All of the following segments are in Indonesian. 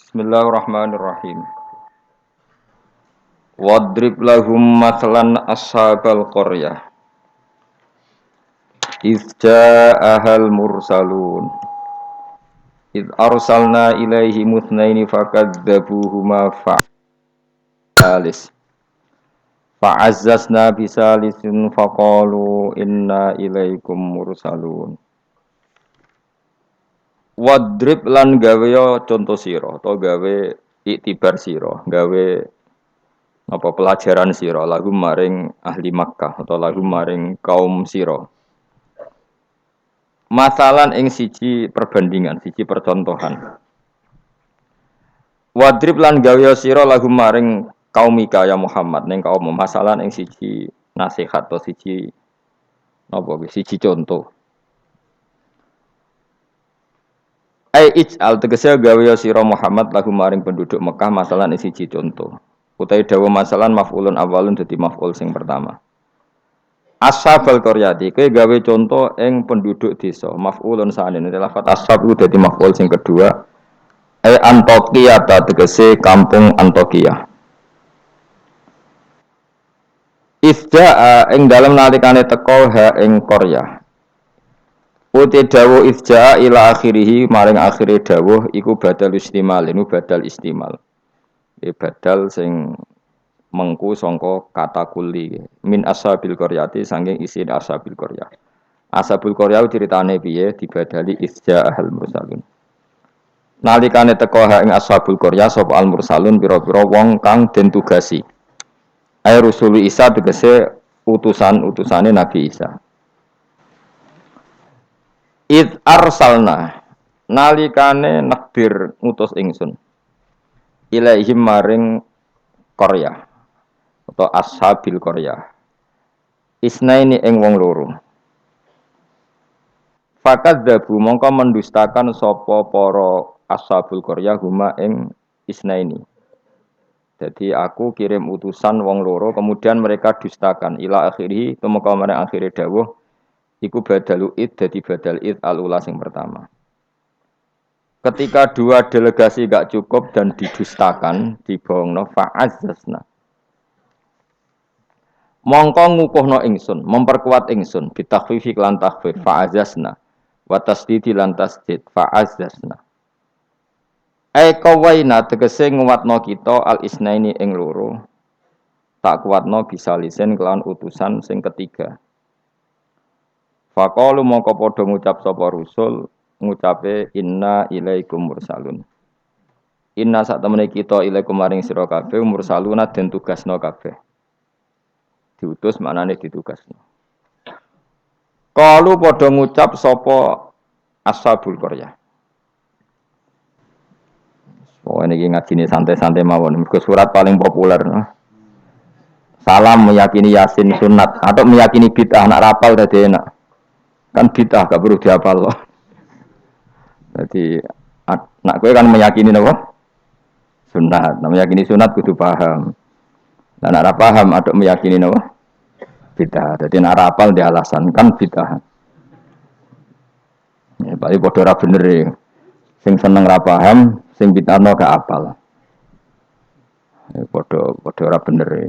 Bismillahirrahmanirrahim. Wadrib lahum mathalan ashabal qaryah. Idz ja'ahal mursalun. Idz arsalna ilaihim itsnaini fakadzabuhuma fa'alis. Fa'azzazna bisalisin faqalu inna ilaikum mursalun. Wadrib lan gawe contoh sira atau gawe iktibar sira, gawe apa pelajaran sira lagu maring ahli Makkah atau lagu maring kaum sira. Masalan ing siji perbandingan, siji percontohan. Wadrib lan gawe sira lagu maring kaumika ya Muhammad ning kaum masalan ing siji nasihat atau siji napa siji contoh. Ai ij'al tegese gawe sira Muhammad lagu maring penduduk Mekah masalan ing siji contoh. Utai dawa masalan maf'ulun awalun dadi maf'ul sing pertama. Ashabal qaryati kowe gawe contoh ing penduduk desa maf'ulun sa'ane lafat ashab iku dadi maf'ul sing kedua Antokia ta tegese kampung Antokia. Ifja'a ing dalem nalikane teko ha ing Qaryah. Uti dawuh ifja'a ila akhirih maring akhire dawuh iku badal istimal ini badal istimal. Badal sing mengku sangka kata kuli min ashabil qaryati saking isi ashabil qaryah. Ashabul qaryah ceritane piye dibadali izja'al mursalun. Nalikane teka ha ing ashabul qaryah sapa al mursalun pira-pira wong kang den tugasi. Ai rusulu Isa tegese utusan-utusane Nabi Isa. Id arsalna nalikane nakbir ngutus ingsun ilaihim maring qaryah atau ashabil qaryah isnaini ing wong loro fakadzabu mongko mendustakan sapa para ashabul qaryah huma ing isnaini. Jadi aku kirim utusan wong loro kemudian mereka dustakan ila akhirih tumeka marang akhire dawuh iku badalu id dadi badal id al-ula sing pertama. Ketika dua delegasi gak cukup dan didustakan dibohongno fa'azzasna mongko ngukuhno ingsun, memperkuat ingsun bitakhfifi lan takhfif fa'azasna wa tasdidi lan tasdid fa'azasna. Ai kawaina tegese nguwatno kita al isnaini ing loro. Tak kuatno bisa lisen kelan utusan sing ketiga. Faqalu mongko padha ngucap sapa rusul ngucape inna ilaikum mursalun. Inna sak temene kita ilaikum maring sira kabeh mursaluna den tugasno kabeh. Diutus maknane ditugasno. Qalu padha ngucap sapa ashabul qaryah. Oh ini ngajine santai-santai mawon. Mergo surat paling populer. No? Salam meyakini yasin sunat atau meyakini bid'ah anak rapal tadi enak. Kan bid'ah gak perlu dihafal loh. Jadi nak kowe kan meyakini apa? Sunat. Nah, meyakini sunat kudu paham. Nah, nak paham ada meyakini apa? Bid'ah. Jadi nak rapal di alasan kan bid'ah. Ya, balik padha ora bener e. Sing seneng ra paham, sing bid'ahno gak apal. Ya padha ora bener e.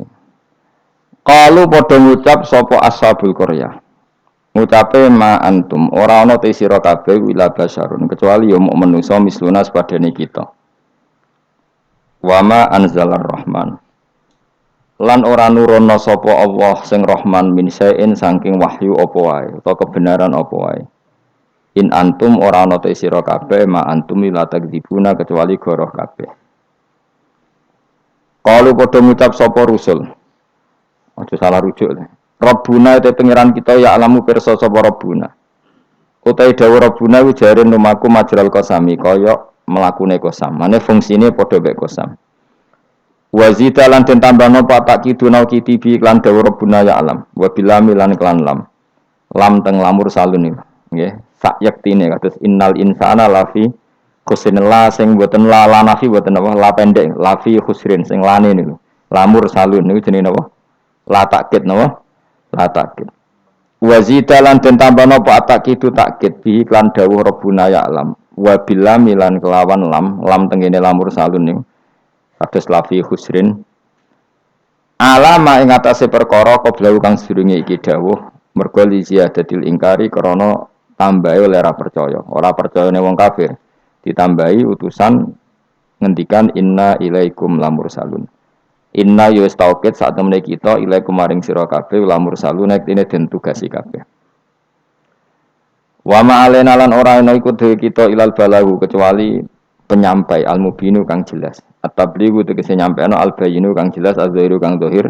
Qalu padha ngucap sapa ashabul qaryah. Ngucape ma antum ora ana te sira kabeh wila basyarun kecuali ya muk manusa misluna sepadane kita. Wa ma anzalar rahman. Lan ora nurono sapa Allah sing Rahman min sain saking wahyu apa wae utawa kebenaran apa wae. In antum ora ana te sira kabeh ma antum la takdzibuna kecuali goroh kabeh. Qalu padha ngucap sapa rusul. Aja salah rujuk. Rabbuna te pangeran kita ya alamu pirsa sapa Rabbuna. Utai dawuh Rabbuna ku jare numaku majral qasami kaya mlakune qasam. Mane fungsine padha mek qasam. Wa zita lan den tambahno patak kiduna kitibi lan dawuh Rabbuna ya alam. Wa bilami lan klan lam. Lam teng lamur salun iki. Nggih. Sak yektine kados innal insana lafi khusrin la sing boten la nafi boten apa la pendek lafi khusrin sing lane niku. Lamur salun niku jenenge napa? La takkid napa? La takkid. Wa zita lan den tambahno patak kidu takkid bi lan dawuh Rabbuna ya alam. wa bilam milan kelawan lam tengene lamur salun niku kados lafi husrin alama ing atase perkara qabla kang sedurunge iki dawuh mergo li ziyadatil ingkari krana tambahe oleh ora percayane wong kafir ditambahi utusan ngendikan inna ilaikum lamur salun inna yus tauqid saat temene kita ilaikum maring sira kabeh lamur salun nek dene den tugasi kabeh wa ma alena lan ora ana iku dhewe kita ilal balahu kecuali penyampai al-mubinu kang jelas at-tablighu tegese nyampeno al-bayinu kang jelas az-zahiru kang zahir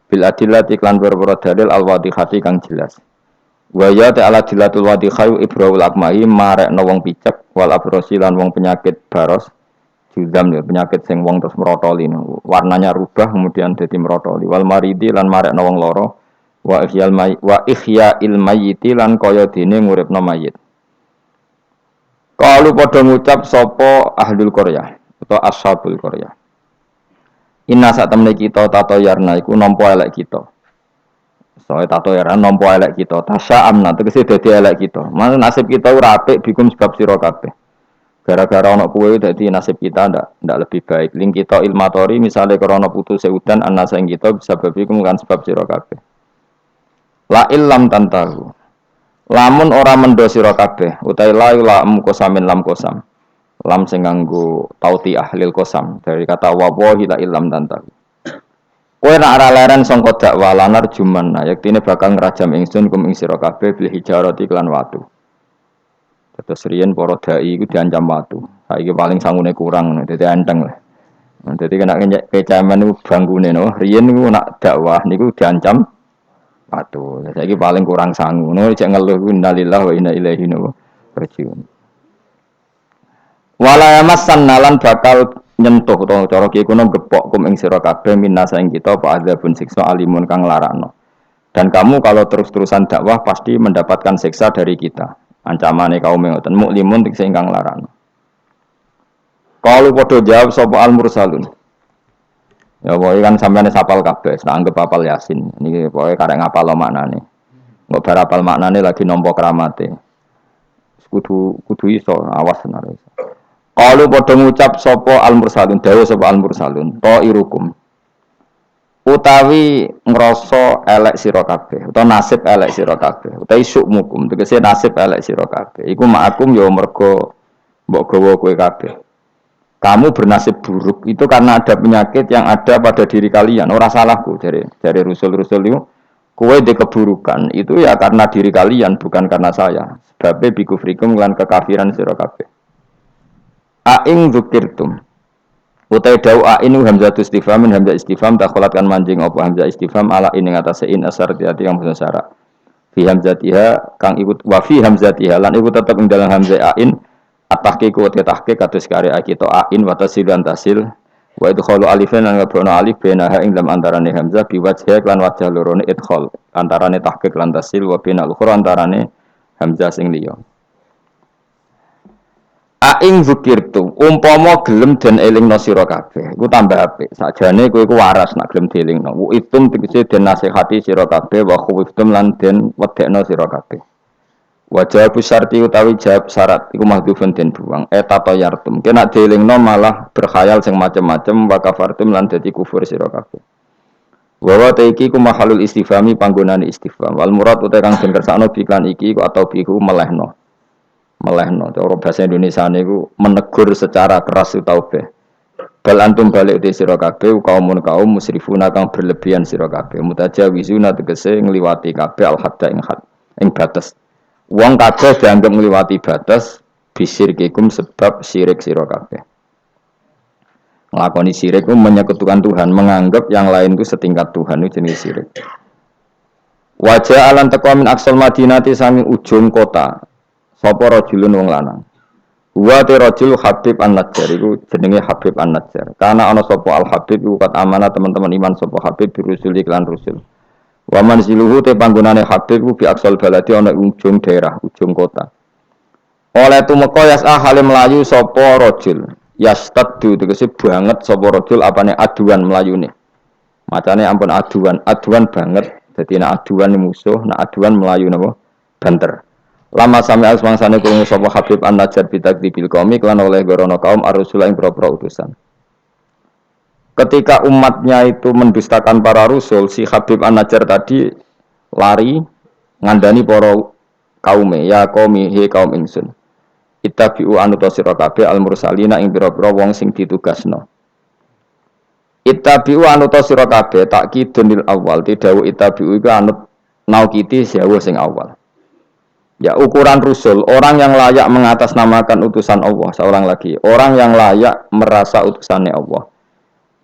bil adillati iklan berboro dalil al-wadihati kang jelas wa ya ta'ala dilatul wadihai ibrahul akmahi marekno wong picek wal abrosi lan wong penyakit baros juzam ya penyakit sing wong terus merotoli warnanya rubah kemudian dadi merotoli wal maridi lan marekno wong loro wa ihya'il mayyiti lan kaya dene nguripno mayit. Kalau padha ngucap sapa ahlul qaryah atau ashabul qaryah. Inna sak temne kita tatoyarna iku nampa elek kita. Soale tatoyarna nampa elek kita. Tasya'amna tegese dadi elek kita. Mana nasib kita ora apik bikum sebab sira kabeh. Gara-gara ana kowe dadi nasib kita ndak lebih baik. Ling kita ilmatori misale krana putus udan anasa ing kita bisa bikum kan sebab sira kabeh. La illam tantahu. Lamun ora mendo sira kabeh utahe la mukosamin lam kosam lam sing nganggo tauti ahlil kosam dari kata wawahi la illam tantahu kowe nek ora leren sangka dakwah lanar juman yaktine bakal ngrajam ingsun kum ing sira kabeh bil hijarati lan watu terus riyen para dai iku diancam watu saiki paling sangune kurang dadi enteng lah dadi kena kecaman niku bangkune no riyen niku nak dakwah niku diancam patuh, saya paling kurang sangu. No, cek ngeluh innalillahi wa inna ilaihi raji'un. Wala yamassan nalan bakal nyentuh utawa cara ki kuno gepok kum ing sira kabeh minasa ing kita apa adzabun siksa alimun kang larakno. Dan kamu kalau terus-terusan dakwah pasti mendapatkan siksa dari kita. Ancamane kaum ngoten muklimun sing kang larakno. Kalau padha jawab sapa al mursalun. Ya pokoke kan sampeyan sapal kabeh, tak anggap apal Yasin. Niki pokoke karek ngapal maknane. Mbok bar apal maknane lagi nampa kramate. Kudu iso awas tenan. Qalu padha ngucap sapa al-mursalun, dawuh sapa al-mursalun, ta'irukum. Utawi ngrasa elek sira kabeh, utawa nasib elek sira kabeh, utawi syukmukum, tegese nasib elek sira kabeh. Iku ma'akum ya mergo mbok gawa kowe kabeh. Kamu bernasib buruk itu karena ada penyakit yang ada pada diri kalian. Ora salahku dari rusul-rusul itu. Kowe de keburukan itu ya karena diri kalian bukan karena saya. Sebab bikufrikum lan kekafiran sira kabeh. Aing dzukirtum. Utai dau ain hamzatu istifham hamzah istifham takholatkan manjing apa hamzah istifham ala ing atase in asar diati kang basa syarat. Fi hamzatiha kang ikut wa fi hamzatiha lan iku tetep ing dalam hamzah ain at-tahqiq wa tahqiq kados karya kita ain wa tasil lan tasil wa idkhalu alifan lan ngabrono alif benaha ing dalam antarane hamzah bi wajha lan wajah lorone idkhal antarane tahqiq lan tasil wa binal ukhra antarane hamzah sing liya aing zikirtu umpama gelem den elingno sira kabeh iku tambah apik sakjane kowe iku waras nak gelem dielingno wa itum tegese den nasihati sira kabeh wa khuftum lan den wedekno sira kabeh. Wajah syarti utawi jawab syarat iku mahdhufun den buang tatayartum kena dielingno malah berkhayal sing macem-macem wa kafartum lan dadi kufur sira kabeh wa iki ku mahalul istifhami panggonane istifham wal murad utawa kang den kersakno biklan iki atau bihu melehno cara bahasa Indonesia niku menegur secara keras utawa bal antum balik te sira kabeh kaum musrifuna kang berlebihan sira kabeh mutajawizuna tegese ngliwati kabeh al hadda ing batas. Wong kabeh dianggap ngliwati batas bisirkikum sebab syirik sira kabeh. Nglakoni syirik itu menyekutukan Tuhan, menganggap yang lain itu setingkat Tuhan itu jenis syirik. Wajah alan taqwa min aqsal madinati sanging ujung kota. Sapa rajulun wong lanang. Wa rajul Habib An-Najjar iku jenenge Habib An-Najjar. Karena ana sapa Al-Habib iku kat amanah teman-teman iman sapa Habib birusul iklan rusul. Wa manziluhu te panggonane Habib ku bi aksal baladi ana ujung daerah, ujung kota. Oleh tumeka yasah hale mlayu sapa rajul. Yastaddu tegese banget sapa rajul apane aduan mlayune. Macane ampun aduan banget. Dadi nek aduan musuh, nek aduan mlayu napa? Banter. Lama sami asmangsane krungu sapa Habib An-Najjar bitakdibil qaumi lan oleh gorono kaum ar-rusul ing propro utusan. Ketika umatnya itu mendustakan para rasul, si Habib An-Najjar tadi lari ngandani para kaume, ya qaumi he kaum ingsun. Ittabi'u anuta sira kabeh al-mursalina ing pira-pira wong sing ditugasno. Ittabi'u anuta sira kabeh takkidunil awal, tidhawu ittabi'u iku anut naukiti sewu sing awal. Ya ukuran rusul, orang yang layak mengatasnamakan utusan Allah, seorang lagi, orang yang layak merasa utusannya Allah.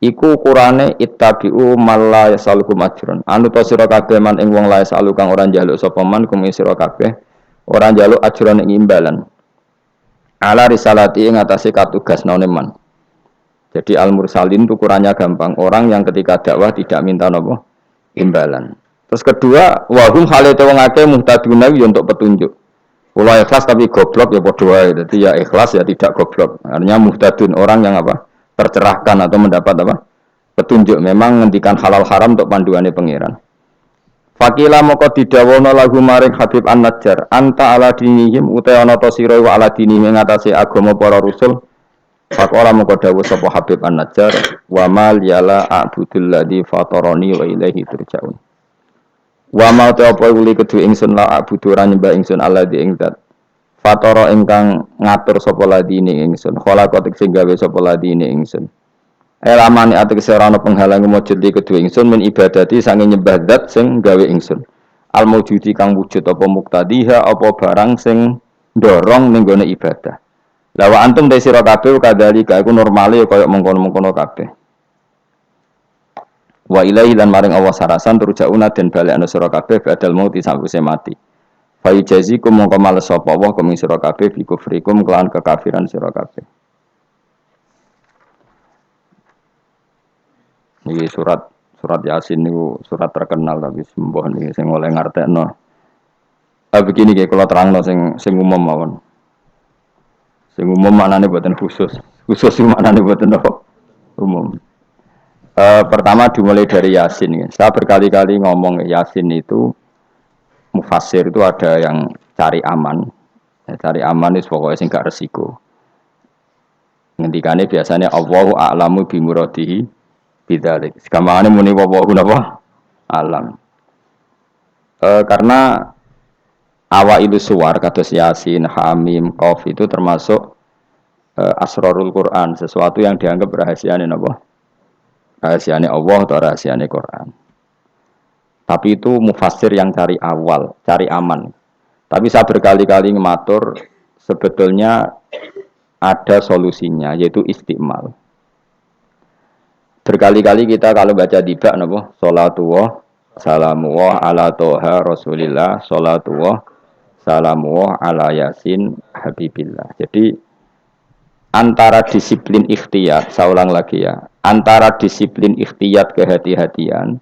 Iku ukurane ittabi'u malla yasalukum ajrun. Anu ta sira kabeh man ing wong lae salu kang ora njaluk sapa man kum sira kabeh, ora njaluk ajrun ing imbalan. Ala risalati ing atase katugasnane man. Jadi al-mursalin itu ukurannya gampang, orang yang ketika dakwah tidak minta napa imbalan. Terus kedua, wahum halate wong akeh muhtaduna yo untuk petunjuk. Kula ikhlas tapi goblok ya padha wae. Dadi ya ikhlas ya tidak goblok. Artinya muhtadun orang yang apa? Tercerahkan atau mendapat apa? Petunjuk. Memang ngendikan halal haram untuk panduane pangeran. Fakila moko didawono lagu maring Habib An-Najjar, anta ala dinihim uta ana ta sira wa ala dinihim ngatasi agama para rasul. Faqala moko dawuh sapa Habib An-Najjar, wa mal yala a'budul ladzi fatarani wa ilaihi turja'un. Wa ma ta apa uli kedue ingsun la abudu ora nyembah ingsun Allah di ing zat fatara ingkang ngatur sapa ladine ingsun khalaqat sing gawe sapa ladine ingsun elamane atek serana penghalang mujud di kedue ingsun men ibadati sange nyembah zat sing gawe ingsun al mujudi kang wujud apa muktadiha apa barang sing ndorong ning gone ibadah lawa antum de sira kabeh kadhalika iku normale kaya mengkono-mengkono kabeh. Wa ilaihi lan maring Allah sarasan turja'una den balekna sira kabeh badal mauti sawise mati. Fa yajazikum mongko males sapa Allah kum sira kabeh bi kufrikum kelan kekafiran sira kabeh. Niki surat Yasin niku surat terkenal tapi sembuh niki sing oleh ngartekno. Begini nggih kula terangno sing umum mawon. Sing umum maknane boten khusus. Khusus maknane boten apa? Umum. Pertama dimulai dari Yasin. Saya berkali-kali ngomong Yasin itu mufassir itu ada yang cari aman. Ya, cari aman itu pokoknya sing gak resiko. Ngendikane biasanya Allahu a'lamu bi muradihi bidzalik. Sekamane muni wallahu napa? Alam. Karena awailu suwar kados Yasin, Hamim, Qaf itu termasuk asrarul Quran, sesuatu yang dianggap rahasiane napa? Rahasiane Allah atau rahasiane Quran. Tapi itu mufassir yang cari awal, cari aman. Tapi saya berkali-kali ngematur sebetulnya ada solusinya yaitu istiqmal. Berkali-kali kita kalau baca tiba napa salatullah salamullah ala toha rasulillah salatullah salamullah ala yasin habibillah. Jadi antara disiplin ikhtiyat, saya ulang lagi ya, antara disiplin ikhtiyat kehati-hatian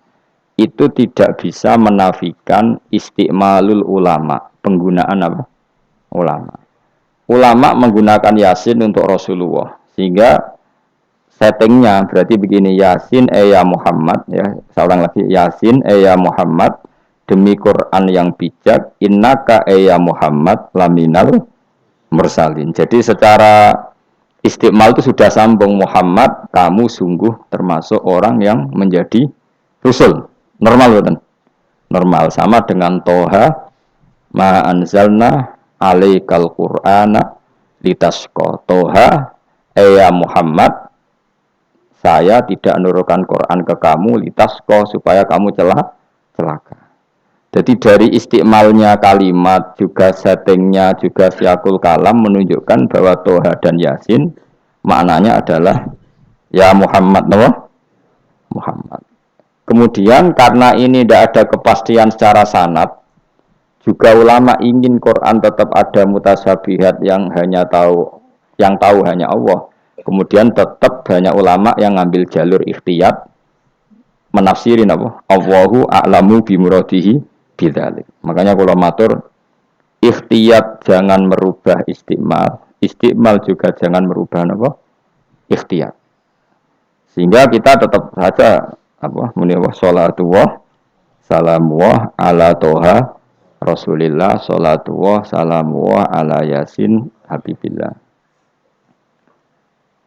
itu tidak bisa menafikan istiqmalul ulama, penggunaan apa? Ulama. Ulama menggunakan Yasin untuk Rasulullah, sehingga settingnya berarti begini, Yasin ya Muhammad, ya, saya ulang lagi, Yasin ya Muhammad, demi Quran yang bijak, innaka ya Muhammad laminal mursalin. Jadi secara istiqmal itu sudah sambung, Muhammad, kamu sungguh termasuk orang yang menjadi rasul. Normal betul? Normal, sama dengan Toha, ma anzalna alaikal qur'ana litasqa. Toha, ya Muhammad, saya tidak menurunkan Quran ke kamu litasqa supaya kamu celaka. Jadi dari istiqmalnya kalimat, juga settingnya, juga siakul kalam menunjukkan bahwa Toha dan Yasin maknanya adalah ya Muhammad, no? Muhammad. Kemudian karena ini tidak ada kepastian secara sanad, juga ulama ingin Quran tetap ada mutasyabihat yang tahu hanya Allah. Kemudian tetap banyak ulama yang ngambil jalur ikhtiyat menafsirin apa? Allahu a'lamu bi muradihi bidzalik. Makanya kalau matur ikhtiyat jangan merubah istiqmal, istiqmal juga jangan merubah apa? Ikhtiyat. Sehingga kita tetap saja apa? Muni wa salatullah salamullah ala toha Rasulillah sholatu wa salamu wa ala yasin habibillah.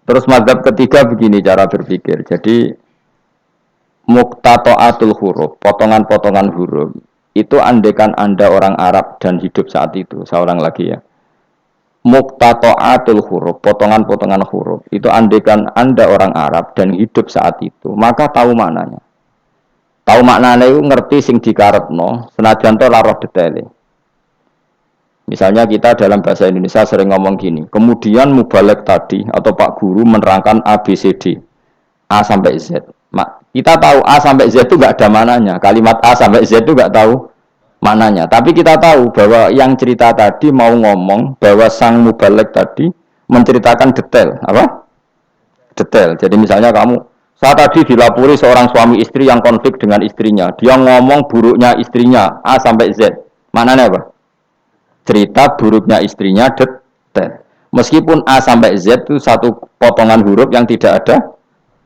Terus mazhab ketiga begini cara berpikir. Jadi muqtata'atul huruf, potongan-potongan huruf. Itu andekan Anda orang Arab dan hidup saat itu. Saya ulang lagi ya. Muqtata'atul huruf, potongan-potongan huruf. Itu andekan Anda orang Arab dan hidup saat itu, maka tahu maknanya. Tahu maknanya itu ngerti sing dikarepno, senajan to lara detaile. Misalnya kita dalam bahasa Indonesia sering ngomong gini, kemudian mubalek tadi atau Pak Guru menerangkan A, B, C, D, A sampai Z. Kita tahu A sampai Z itu nggak ada mananya. Kalimat A sampai Z itu nggak tahu mananya. Tapi kita tahu bahwa yang cerita tadi mau ngomong bahwa sang mubalek tadi menceritakan detail. Apa? Detail. Jadi misalnya kamu, saya tadi dilapori seorang suami istri yang konflik dengan istrinya. Dia ngomong buruknya istrinya A sampai Z. Mananya apa? Cerita buruknya istrinya detail. Meskipun A sampai Z itu satu potongan huruf yang tidak ada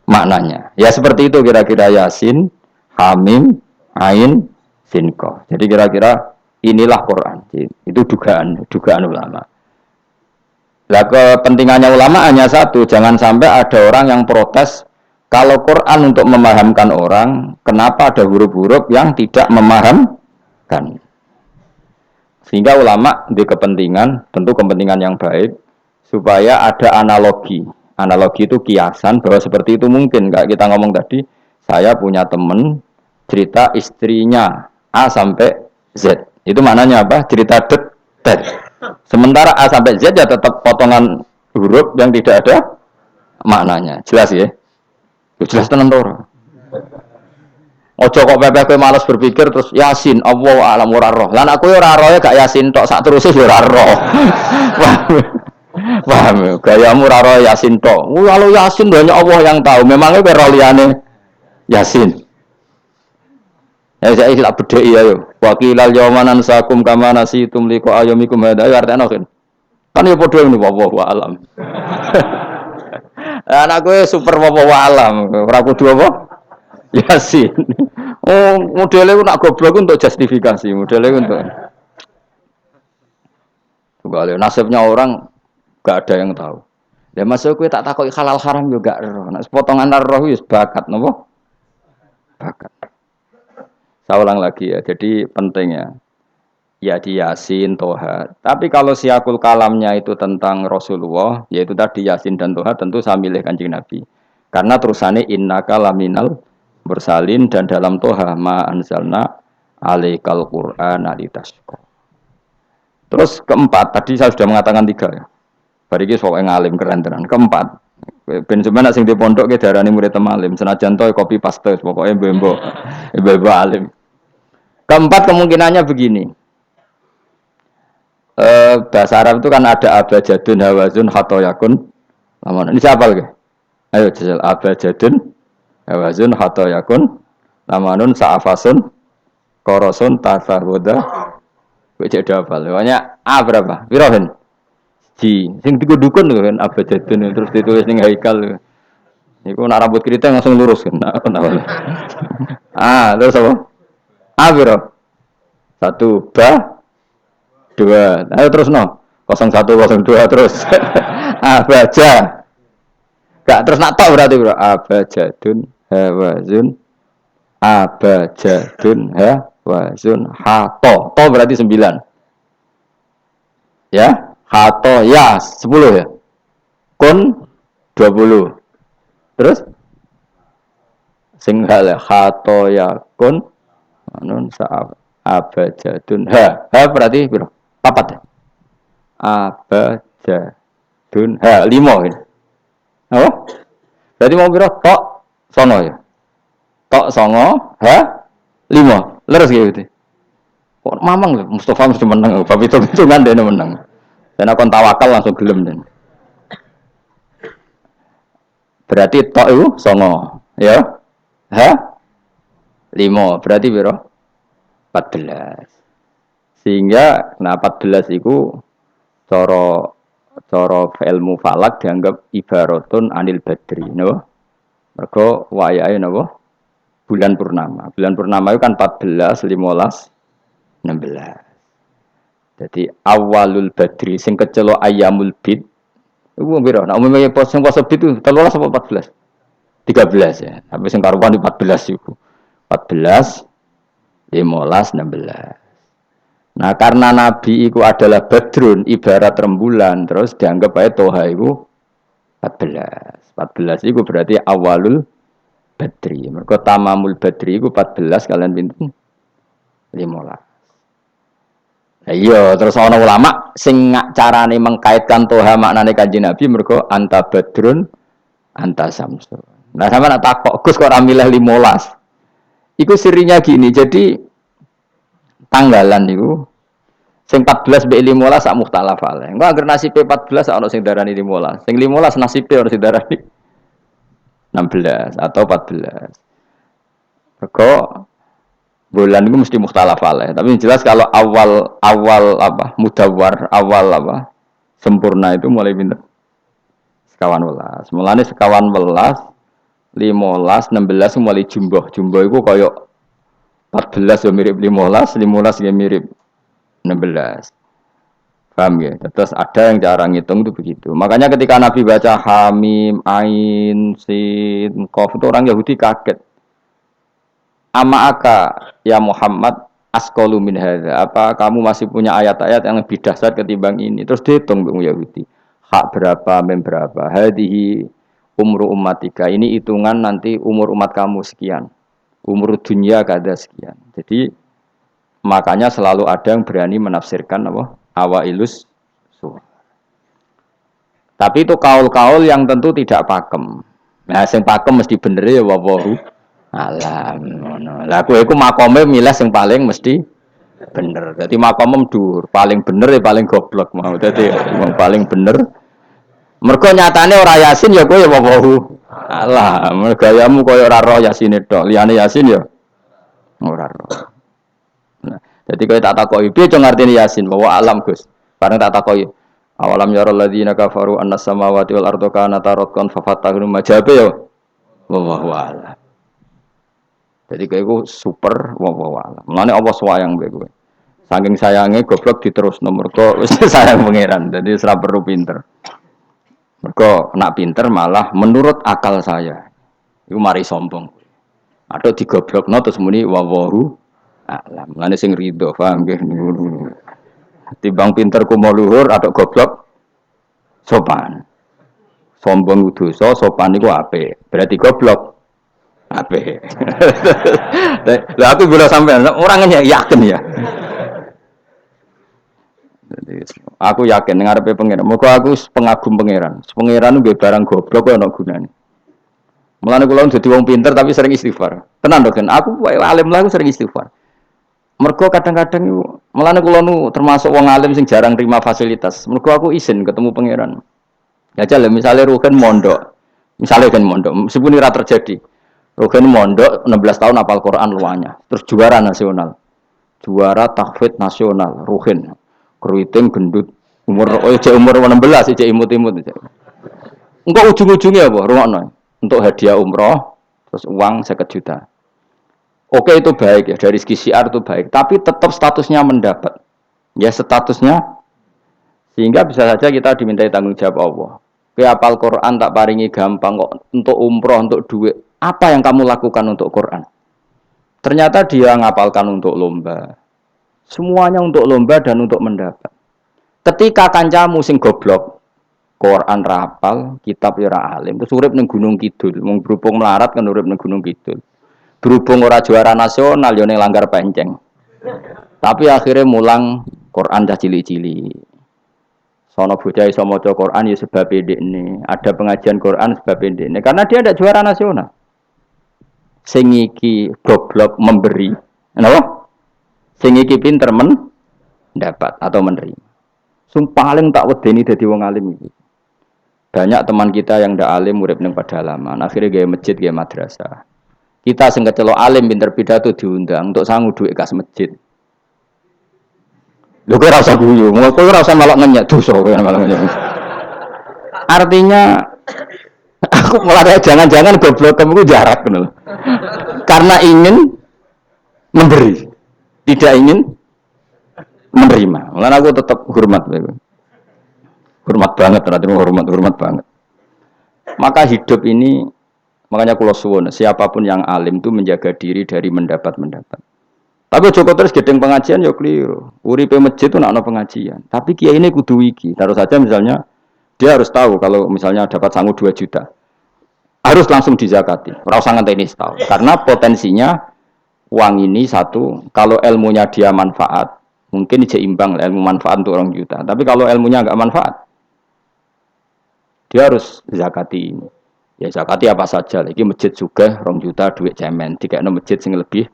maknanya. Ya seperti itu kira-kira Yasin, Hamim, Ain, Sin, Qaf. Jadi kira-kira inilah Quran. Itu dugaan ulama. Nah, kepentingannya ulama hanya satu, jangan sampai ada orang yang protes kalau Quran untuk memahamkan orang, kenapa ada huruf-huruf yang tidak memahamkan? Sehingga ulama di kepentingan, tentu kepentingan yang baik, supaya ada analogi. Analogi itu kiasan bahwa seperti itu mungkin. Kayak kita ngomong tadi, saya punya teman cerita istrinya A sampai Z. Itu maknanya apa? Cerita detail. Sementara A sampai Z ya tetap potongan huruf yang tidak ada maknanya. Jelas ya? Jelas tenan to. Ojo kok pepe malas berpikir terus Yasin Allah alam ora roh. Lan aku ora roh gak Yasin tok sak terus ora roh. Paham? Gayamu ora roh Yasin tok. Kalau Yasin banyak Allah yang tahu. Memangnya kowe roh liyane Yasin. Ya saya istilah bedheki ayo. Wa qilal yawmanan sakum kama nasitum liqa ayyamikum hada ya artine kan ya padha ngene wallahu alam. Anak gue super wallahu alam. Ora kudu apa? Yasin. Oh, modelnya nak goblok untuk justifikasi, modelnya untuk. Tunggal nasibnya orang gak ada yang tahu. Ya masuk gue tak takut halal haram juga roh. Nah, potongan roh wis bakat nopo? Bakat. Saya ulang lagi ya. Jadi pentingnya ya di Yasin, Toha. Tapi kalau siakul kalamnya itu tentang Rasulullah, yaitu tadi Yasin dan Toha, tentu saya milih Kanjeng Nabi. Karena terusannya innaka laminal bersalin dan dalam Toha ma anzalna alaikal Qur'ana litasqa. Terus keempat, tadi saya sudah mengatakan 3 ya. Bariki pokoknya ngalim keren tenan. Keempat, ben sampeyan sing di pondok ke darani murid alim, senajan to kopi paste pokoknya mbembo alim. Keempat kemungkinannya begini. Bahasa Arab itu kan ada abjadun, hawazun, khatoyakun. Ini siapa lagi? Ayo jajal abjadun, hawazun, khatoyakun, lamanun, sa'afasun, korosun, tafarwoda. Wajah ada apa? Pokoknya A berapa? Birahin? Ji. Sing dukun kan abjadun terus ditulis ning haikal. Iku nak rambut keriting langsung lurus kan. Terus apa? A berapa? 1 ba 2. Ayo terus no. 01 02 terus. Baca. Gak terus nak tok berarti bro. Abajadun hawazun abajadun hawazun hato. To berarti 9. Ya, hato ya 10 ya. Kun 20. Terus sing hal hato ya kun anun sa'ab abajadun berarti bro. 4 ya? Abajadun 5 ini. Apa? Berarti mau kira tok sono ya. Tok songo 5. Leres gitu. Kok mamang Mustafa mesti menang. Bab itu kan dia menang. Dan aku tawakal langsung gelem den. Berarti tok itu songo, ya? 5. Berarti biro 14. Sehingga 14 itu cara ilmu falak dianggap ibaratun anil badri, napa? Mergo wayahe napa? Bulan purnama. Bulan purnama itu kan 14, 15, 16. Jadi awalul badri sing kecelok ayamul bid. Iku piro? Nek umumnya poso bid itu 13 apa 14? 13 ya. Tapi sing karuan di 14 iku. 14 15 16. Nah, karena Nabi itu adalah badrun ibarat rembulan, terus dianggap aja toha itu 14. 14 itu berarti awalul badri. Mereka tamamul badri itu 14 kalian pinten 15. Iya, terus ana ulama sing carane mengkaitkan toha maknane Kanjeng Nabi mergo anta badrun anta samsun. Nah, sama nak takok Gus kok ora milih 15. Iku sirinya gini, jadi tanggalan niku sing 14 mbek 15 sak mukhtalaf ale. Engko anggere nasibe 14 ana sing darani 15. Sing 15 nasibe ana sing darani 16 atau 14. Mergo bulan itu mesti mukhtalaf alaih. Tapi yang jelas kalau awal apa mudawwar awal apa sempurna itu mulai pinter sekawan welas. Mulane sekawan welas, 15, 16 mulai jumbo. Jumbo itu koyok 14 ya mirip 15, 15 ya mirip 16. Paham ya? Terus ada yang cara ngitung itu begitu. Makanya ketika Nabi baca Hamim, Ain, Sin, Qaf itu orang Yahudi kaget. Ama aka ya Muhammad askolu min hadza. Apa kamu masih punya ayat-ayat yang lebih dahsyat ketimbang ini? Terus dihitung Bung Yahudi. Hak berapa, mem berapa? Hadihi umru ummatika. Ini hitungan nanti umur umat kamu sekian. Umur dunia kada sekian. Jadi makanya selalu ada yang berani menafsirkan apa? Awailus surah. Tapi itu kaul-kaul yang tentu tidak pakem. Nah, yang pakem mesti bener ya wallahu alam. Lah kowe iku makome milih sing paling mesti bener. Dadi makome dhuwur, paling bener ya paling goblok mau. Dadi wong paling bener. Mergo nyatane ora yasin ya kowe ya wallahu alam. Gayamu koyo ora roh yasine tok. Liyane yasin ya ora roh. Nah, dadi kowe tak takoki piye cong artine yasin bahwa alam Gus. Bareng tak takoki awalam ya alladzina kafaru annas samawati wal ardu kanata ratqan fafatahnu majabe ya wallahu alam. Jadi kayak gue super wow. Mulane Allah sayang mbek kowe. Saking sayange goblok diterus nomor kok wis sayang pangeran. Jadi ora perlu pinter. Mergo nak pinter malah menurut akal saya. Iku mari sombong. Atau digoblokno terus muni wallahu alam. Mulane sing rido paham nggih. Timbang pinter ku mau luhur atau goblok sopan. Sombong dosa, sopan iku apik. Berarti goblok ape. Lah aku bila sampean orangnya yakin ya. Jadi aku yakin ngarepe pangeran. Moga aku pengagum pangeran. Pangeran ku barang goblok kok ana gunane. Mulane kula dadi wong pinter tapi sering istighfar. Tenan to kan? Aku alim lah aku sering istighfar. Mergo kadang-kadang iku mulane kula nu termasuk wong alim sing jarang terima fasilitas. Mergo aku izin ketemu pangeran. Ya jale misale rugen mondok. Misale kan mondok, meskipun ora terjadi. Rogen mondok 16 tahun hafal Quran luanya. Terus juara nasional. Juara tahfidz nasional, Rogen. Keriting gendut umur 16, cek imut-imut. Engko ujung-ujungnya apa? Rungokno. Untuk hadiah umroh terus uang 50 juta. Oke itu baik ya, dari segi syiar itu baik, tapi tetap statusnya mendapat. Ya statusnya sehingga bisa saja kita dimintai tanggung jawab Allah. Hafal Quran tak paringi gampang kok untuk umroh, untuk duit. Apa yang kamu lakukan untuk Quran? Ternyata dia ngapalkan untuk lomba. Semuanya untuk lomba dan untuk mendapat. Ketika kancamu sing goblok, Quran rapal, kitab ya ra alim, terus urip ning Gunung Kidul, mung berhubung melarat kan urip ning Gunung Kidul. Berhubung ora juara nasional ya ning Langgar Penceng. Tapi akhirnya mulang Quran dah cilik-cilik. Sono bocah iso maca Quran ya sebab ndekne. Ada pengajian Quran sebab ndekne karena dia tidak juara nasional. Sing iki goblok memberi. Napa? Sing iki pinter mendapat atau menerima. Sing paling tak wedeni dadi wong alim iki. Banyak teman kita yang ndak alim urip ning pedalaman, akhirnya gawe masjid, gawe madrasah. Kita sing kecelok alim pinter pidato diundang untuk sangu duit kas masjid. Lho kowe ora usah guyu, kowe ora usah malah ngenyek dosa kowe malah ngenyek. Artinya aku mulai jangan-jangan goblok kamu jarak ngono. Karena ingin memberi, tidak ingin menerima. Mulane aku tetap hormat. Hormat banget, ternyata hormat banget. Maka hidup ini, makanya kula suwun, siapapun yang alim itu menjaga diri dari mendapat. Tapi Joko terus gedeng pengajian ya keliru. Uripe masjid itu nak ono pengajian. Tapi kiai ini kudu iki. Taruh saja misalnya dia harus tahu kalau misalnya dapat sangu 2 juta. Harus langsung dizakati. Ora usah ngenteni setahun. Karena potensinya uang ini satu, kalau ilmunya dia manfaat, mungkin seimbang ilmu manfaat untuk orang juta. Tapi kalau ilmunya enggak manfaat, dia harus zakati ini. Ya zakati apa saja. Lagi masjid juga 2 juta duit cemen. Dikekno masjid sing lebih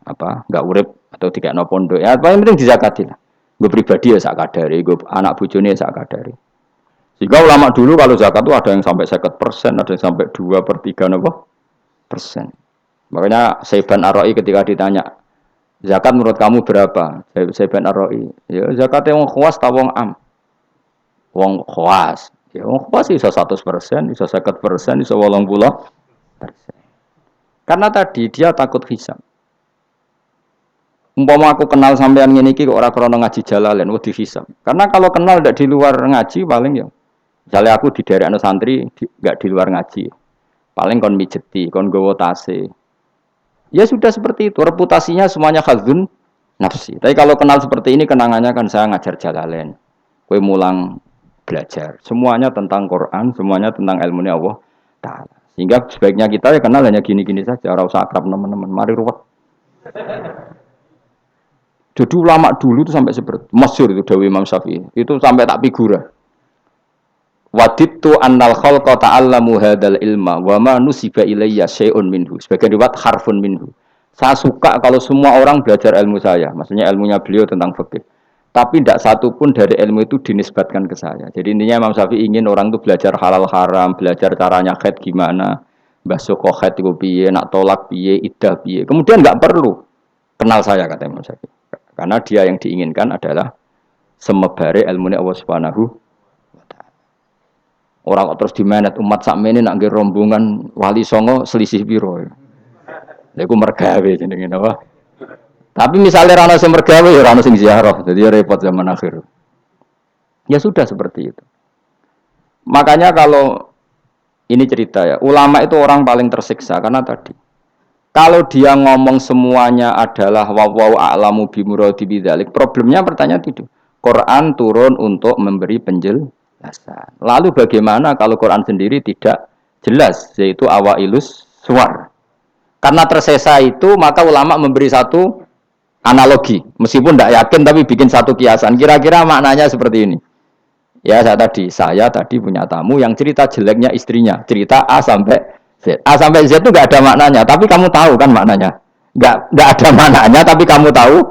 enggak urip atau dikekno pondok. Ya paling penting dizakati lah. Gue pribadi ya sak kadare, gue anak bojone ya sak kadare. Sehingga ulama dulu kalau zakat itu ada yang sampai 50%, ada yang sampai 2/3 persen. Makanya Saiban Ar-Ra'i ketika ditanya, zakat menurut kamu berapa? Saiban Ar-Ra'i, ya zakatnya wong khawas ta wong am? Wong khawas. Ya wong khawas iso 100%, iso 50%, iso 80%. Karena tadi dia takut hisab. Umpama aku kenal sampean ngene iki kok ora krana ngaji Jalalain wedi hisab. Karena kalau kenal ndak di luar ngaji paling ya misalnya aku di daerah santri enggak di luar ngaji. Paling kon mijeti, kon gowo tase. Ya sudah seperti itu, reputasinya semuanya khazun nafsi. Tapi kalau kenal seperti ini kenangannya kan saya ngajar Jalalain. Kowe mulang belajar. Semuanya tentang Quran, semuanya tentang ilmunya Allah Ta'ala. Sehingga sebaiknya kita ya kenal hanya gini-gini saja, ora usah akrab teman-teman. Mari ruwet. Jadi ulama dulu itu sampai seperti masyhur itu Dawi Imam Syafi'i. Itu sampai tak figura. Wadittu annal khalqa ta'allamu hadzal ilma wa ma nusiba ilayya syai'un minhu. Sebagai riwayat harfun minhu. Saya suka kalau semua orang belajar ilmu saya. Maksudnya ilmunya beliau tentang fikih. Tapi tidak satu pun dari ilmu itu dinisbatkan ke saya. Jadi intinya Imam Syafi'i ingin orang itu belajar halal haram, belajar caranya haid gimana, basuh haid itu piye, nak tolak piye, iddah piye. Kemudian enggak perlu kenal saya kata Imam Syafi'i. Karena dia yang diinginkan adalah semebare ilmunya Allah Subhanahu wa Ta'ala. Orang kok terus dimenet umat sakmene nak nggih rombongan wali songo selisih piro. Lha iku mergawe jenenge napa? Tapi misalnya ra ono sing mergawe ya ora ono sing ziarah. Jadi repot zaman akhir. Ya sudah seperti itu. Makanya kalau ini cerita ya, ulama itu orang paling tersiksa karena tadi kalau dia ngomong semuanya adalah wallahu a'lamu bimuradi bidzalik, problemnya pertanyaan itu. Quran turun untuk memberi penjelasan. Lalu bagaimana kalau Quran sendiri tidak jelas, yaitu awailus suwar. Karena tersesa itu, maka ulama memberi satu analogi. Meskipun tidak yakin, tapi bikin satu kiasan. Kira-kira maknanya seperti ini. Ya, saya tadi punya tamu yang cerita jeleknya istrinya. Cerita A sampai Z. A sampai Z itu nggak ada maknanya, tapi kamu tahu kan maknanya. Nggak ada maknanya, tapi kamu tahu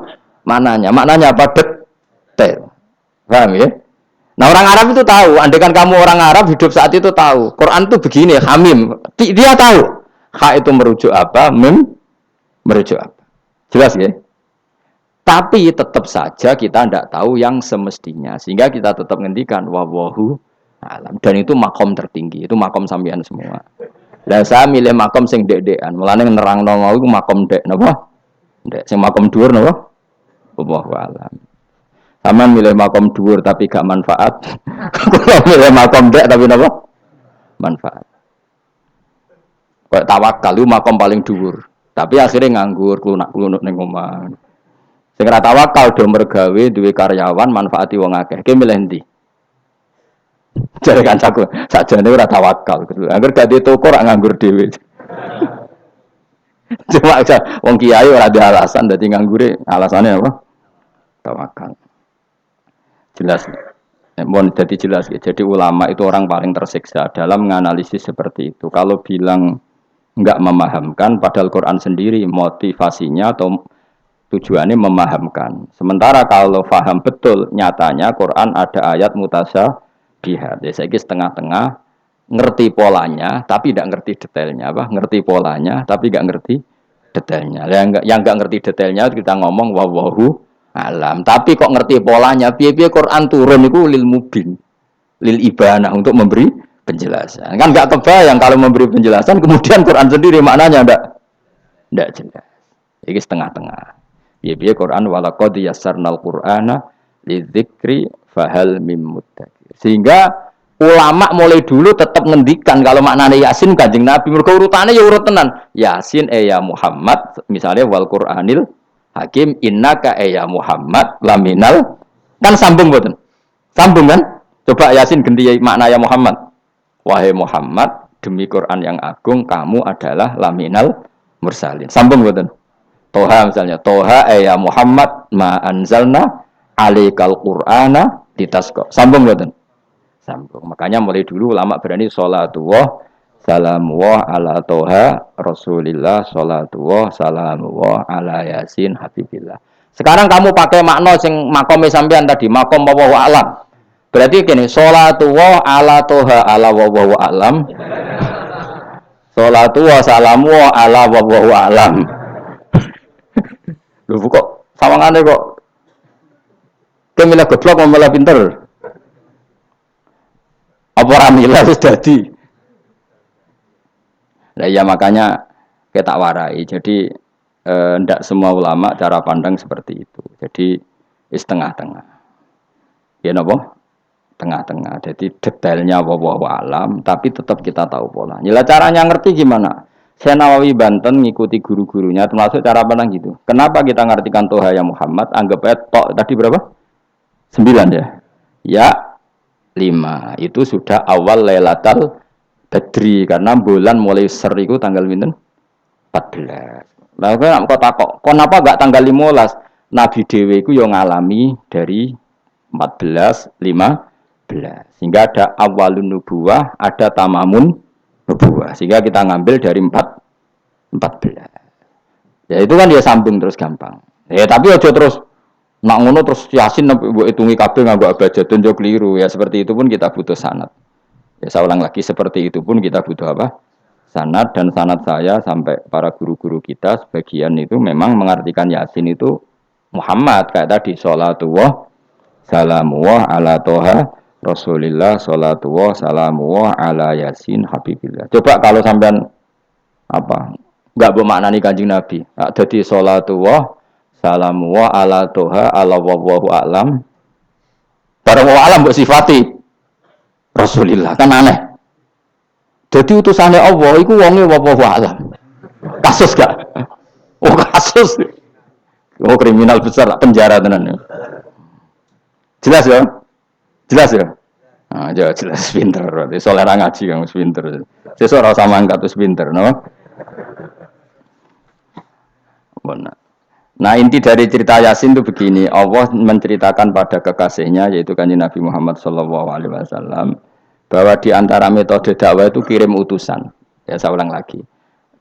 maknanya. Maknanya apa? Detail. Paham ya? Nah orang Arab itu tahu. Andaikan kamu orang Arab hidup saat itu tahu. Quran itu begini, hamim. Dia tahu. Ha itu merujuk apa? Mim merujuk apa? Jelas ya? Tapi tetap saja kita tidak tahu yang semestinya. Sehingga kita tetap ngendikan wallahu alam. Dan itu makom tertinggi. Itu makom sampean semua. Dan saya milih makom sing dek-dekan. Mulane nerangno mau iku makom dek napa? Dek sing makom dhuwur napa? Wallahu alam. Sampeyan milih makom dhuwur tapi gak manfaat. Kalau milih makom dek tapi napa? Manfaat. Kayak tawakal itu makom paling dhuwur. Tapi akhirnya nganggur, klunak-klunuk ning omah. Sing ora tawakal do mergawe duwe karyawan manfaati wong akeh. Ki milih ndi? Jare kancaku, sakjane ora tawakal gitu. Angger gak di toko ora nganggur dhewe. Cuma wong kiai ora ada alasan dadi nganggure, alasane apa? Tawakal. Jelas. Mohon jadi jelas ya. Jadi ulama itu orang paling tersiksa dalam menganalisis seperti itu. Kalau bilang enggak memahamkan padahal Quran sendiri motivasinya atau tujuannya memahamkan. Sementara kalau paham betul nyatanya Quran ada ayat mutasyabihat. Ya saya setengah-tengah ngerti polanya tapi tidak ngerti detailnya apa? Ngerti polanya tapi tidak ngerti detailnya. Yang enggak ngerti detailnya kita ngomong wallahu alam. Tapi kok ngerti polanya? Piye-piye Quran turun itu lil mubin, lil ibanah untuk memberi penjelasan. Kan enggak kebayang kalau memberi penjelasan kemudian Quran sendiri maknanya enggak jelas. Ini setengah-tengah. Piye-piye Quran walaqad yassarnal Qur'ana lidzikri fahal mim muddakir. Sehingga ulama mulai dulu tetap ngendikan kalau maknanya Yasin Kanjeng Nabi mergo urutane ya urut tenan. Yasin ya Muhammad misalnya wal Qur'anil Hakim innaka ya Muhammad laminal kan sambung mboten. Sambung kan? Coba Yasin ganti makna ya Muhammad. Wahai Muhammad demi Quran yang agung kamu adalah laminal mursalin. Sambung mboten. Toha misalnya Toha ya Muhammad ma anzalna alaikal Qur'ana litasqa. Sambung mboten. Sambung. Makanya mulai dulu ulama berani sholatullah salamullah ala toha rasulillah sholatullah salamullah ala yasin habibillah. Sekarang kamu pakai makna sing makome sampean tadi makom wallahu alam. Berarti gini sholatullah ala toha ala wallahu alam. Sholatullah salamullah ala wallahu alam. Lho kok sawangane kok kemilah goblok malah pinter. Apa ramila wis dadi. Nah ya makanya kita warai. Jadi ndak semua ulama cara pandang seperti itu. Jadi setengah-tengah. Ya napa? Tengah-tengah. Jadi detailnya wallahu alam tapi tetap kita tahu pola. Nila caranya ngerti gimana? Saya Nawawi Banten ngikuti guru-gurunya termasuk cara pandang gitu. Kenapa kita ngartikan Toha ya Muhammad? Anggap aja tok tadi berapa? 9 ya. Ya 5 itu sudah awal Lailatul Badri karena bulan mulai ser itu tanggal pinten 14. Lah kok takok, kenapa enggak tanggal 15? Nabi dhewe iku yo ngalami dari 14 15. Sehingga ada awalun nubuwah, ada tamamun nubuwah. Sehingga kita ngambil dari 14. Ya itu kan dia sambung terus gampang. Ya tapi aja terus nak ngono terus Yasin mbok hitungi kabeh nganggo abjadun yo keliru ya seperti itu pun kita butuh sanad. Ya saya ulang lagi seperti itu pun kita butuh apa? Sanad dan sanad saya sampai para guru-guru kita sebagian itu memang mengartikan Yasin itu Muhammad kayak tadi sholatullah salamullah ala toha rasulillah sholatullah salamullah ala yasin habibillah. Coba kalau sampean apa enggak bermaknani Kanjeng Nabi. Jadi sholatullah salamullah ala toha ala wallahu a'lam. Barang wallahu a'lam mbok sifati Rasulillah kan aneh. Jadi utusannya Allah iku wonge wallahu a'lam. Kasus gak? Oh kasus. Oh kriminal besar penjara tenan. Jelas ya? Jelas ya? Nah, jelas pinter berarti. Soalnya orang ngaji kamu pinter. Sesuk ora sama angkat wis pinter, no? Benar. Nah inti dari cerita Yasin itu begini, Allah menceritakan pada kekasihnya yaitu Kanjeng Nabi Muhammad SAW bahwa di antara metode dakwah itu kirim utusan. Ya saya ulang lagi.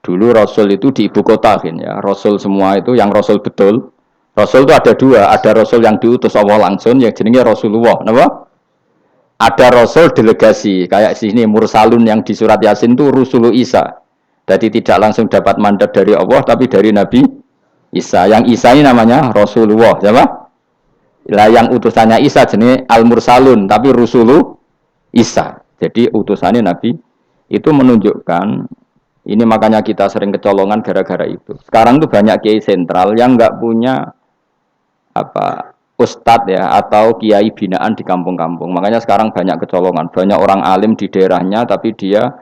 Dulu Rasul itu di ibu kota kan ya. Rasul semua itu yang Rasul betul. Rasul itu ada dua, ada Rasul yang diutus Allah langsung yang jenenge Rasulullah, napa? Ada Rasul delegasi kayak sini Mursalun yang di surat Yasin itu Rusulu Isa. Jadi tidak langsung dapat mandat dari Allah tapi dari Nabi Isa, yang Isa ini namanya Rasulullah, siapa? Lah yang utusannya Isa jenis Al-Mursalun, tapi Rusulu Isa. Jadi utusannya Nabi itu menunjukkan ini makanya kita sering kecolongan gara-gara itu. Sekarang tuh banyak kiai sentral yang nggak punya apa ustadz ya atau kiai binaan di kampung-kampung. Makanya sekarang banyak kecolongan, banyak orang alim di daerahnya, tapi dia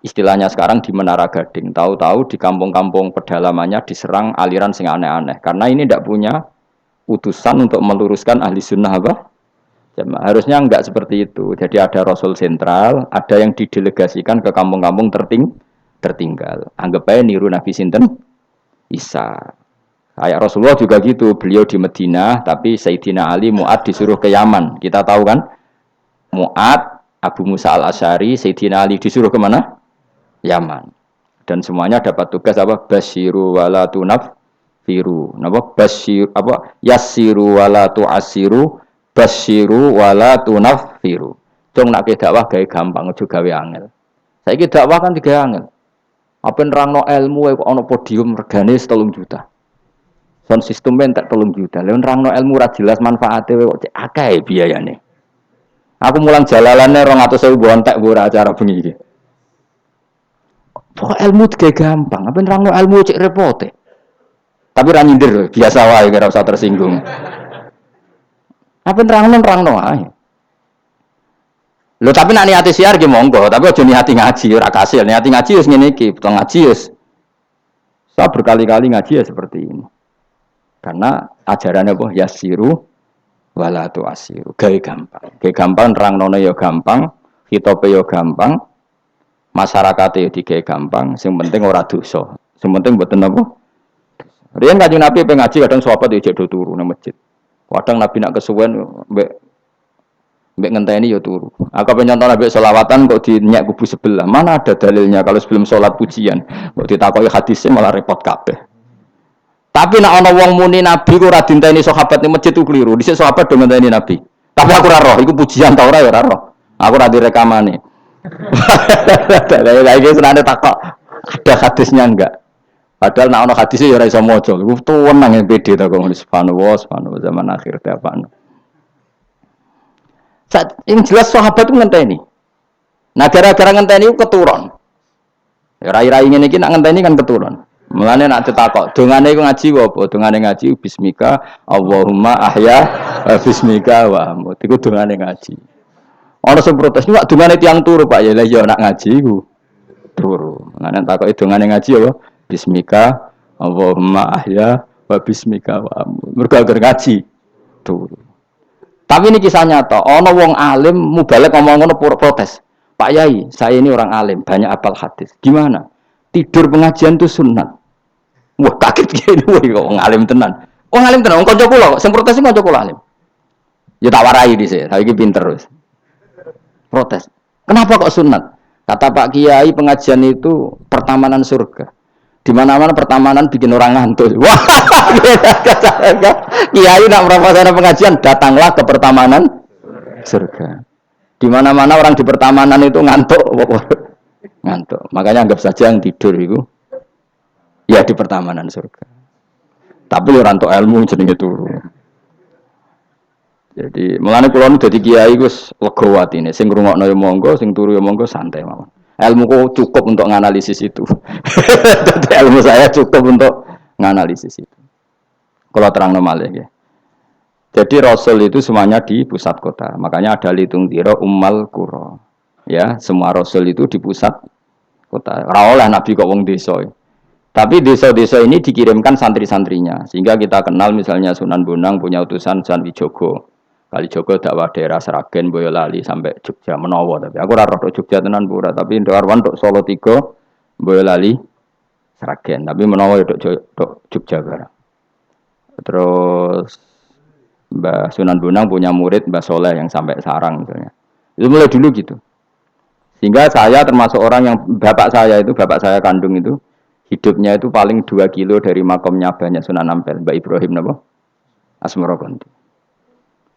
istilahnya sekarang di Menara Gading, tahu-tahu di kampung-kampung pedalamannya diserang aliran sing aneh-aneh. Karena ini tidak punya utusan untuk meluruskan ahli sunnah apa? Harusnya enggak seperti itu. Jadi ada Rasul sentral, ada yang didelegasikan ke kampung-kampung tertinggal. Anggap aja niru Nabi Sinten Isa. Kayak Rasulullah juga gitu, beliau di Madinah, tapi Sayyidina Ali Mu'ad disuruh ke Yaman. Kita tahu kan? Mu'ad, Abu Musa al-Asy'ari, Sayyidina Ali disuruh ke mana? Yaman. Dan semuanya dapat tugas apa? Basyiru wala tunaffiru. Napa? Basyir apa? Yassiru wala tu'assiru, basyiru wala tunaffiru. Cung nak dakwah gawe gampang aja gawe angel. Saiki dakwah kan digawe angel. Apa nerangno ilmu kok ana podium regane 3 juta. Sound system entek 3 juta. Lha nerangno ilmu ra jelas manfaate kok cek akeh biayane. Aku mulang jalalane 200.000 bontek ora acara bengi iki. Pokok ilmu juga gampang, apa nerangno ilmu cek repote. Tapi ra nyindir, biasa wae ora usah tersinggung. Apa nerangno ae. Lho tapi nak niati siar ki monggo, tapi aja niati ngaji ora kasil. Niati ngaji wis ngene iki, butuh ngaji wis. Saya berkali-kali ngaji ya seperti ini. Karena ajarannya apa? Yasiru wala tu'asiru. Gawe gampang. Gawe gampang nerangno ya gampang, hitope ya gampang, masyarakate ya digawe gampang, sing penting ora dosa. Sing penting mboten apa? Riyen Kanjeng Nabi pengaji kadang sahabat ya jek do turu nang masjid. Kadang Nabi nak kesuwen mbek ngenteni ya turu. Aku pencontoh Nabi selawatan kok dinyak kubu sebelah. Mana ada dalilnya kalau sebelum sholat pujian. Kok ditakoki hadisnya malah repot kabeh. Tapi nak ana wong muni Nabi ku ora dinteni sahabat ning masjid ku keliru. Dhisik sahabat do ngenteni Nabi. Tapi aku ora roh, iku pujian ta ora ya ora roh. Aku ora direkamane. Lah iki senane takok ada hadisnya enggak? Padahal nak ana hadisnya ya ora iso maca. Iku tuwenang pede ta kok subhanallah zaman akhir te apaan. Yang jelas sahabat itu ngenteni. Nah gara-gara ngenteni itu keturun. Rai-rai ngene iki nak ngenteni kan keturun. Mulane nak ditakok, dongane iku ngaji apa? Dongane ngaji bismika Allahumma ahya bismika wa amut. Iku dongane ngaji. Ana sing protes, "Nek dongane tiyang turu, Pak." Ya lah ya nak ngaji iku turu. Mulane takoki dongane ngaji apa? Bismika Allahumma ahya wa bismika wa amut. Mergo ngaji turu. Tapi ini kisah nyata, ono wong alim mubalek ngomong ngono protes. Pak Yai, saya ini orang alim, banyak apal hadis. Gimana? Tidur pengajian itu sunat. Wah kaget gini, wah wong alim tenan. Wong alim tenan, wong kanca kula kok, sing protes kanca kula alim. Ya tak warai dhisik, saiki pinter wis. Protes. Kenapa kok sunat? Kata Pak Kiai pengajian itu pertamanan surga. Di mana-mana pertamanan bikin orang ngantuk. Wah, Kiai nak merasakan pengajian, datanglah ke pertamanan surga. Di mana-mana orang di pertamanan itu ngantuk, ngantuk. Makanya anggap saja yang tidur itu, ya di pertamanan surga. Tapi orang tok ilmu jenenge turu. Jadi melane kula nu dadi kiai wis lega atine. Sing ngrungokno ya monggo, sing turu ya monggo santai mawon. Ilmuku cukup untuk menganalisis itu. Jadi ilmu saya cukup untuk menganalisis itu. Kalau terang normal ya. Jadi Rasul itu semuanya di pusat kota. Makanya ada litung tiro ummal qura. Ya, semua Rasul itu di pusat kota. Ora oleh Nabi kok wong desa. Tapi desa-desa ini dikirimkan santri-santrinya. Sehingga kita kenal misalnya Sunan Bonang punya utusan Sunan Wijogo. Kalijogo dakwah daerah Seragen, Boyolali sampai Jogja menawa tapi aku ora roh Jogja tenan pura tapi Darwan tok Solo 3 Boyolali Seragen tapi menawa tok Jogja barang. Terus Mbah Sunan Bonang punya murid Mbah Soleh yang sampai Sarang misalnya. Itu mulai dulu gitu. Sehingga saya termasuk orang yang bapak saya kandung itu hidupnya itu paling 2 kilo dari makamnya banyak Sunan Ampel, Mbah Ibrahim napa? Asmara Konti.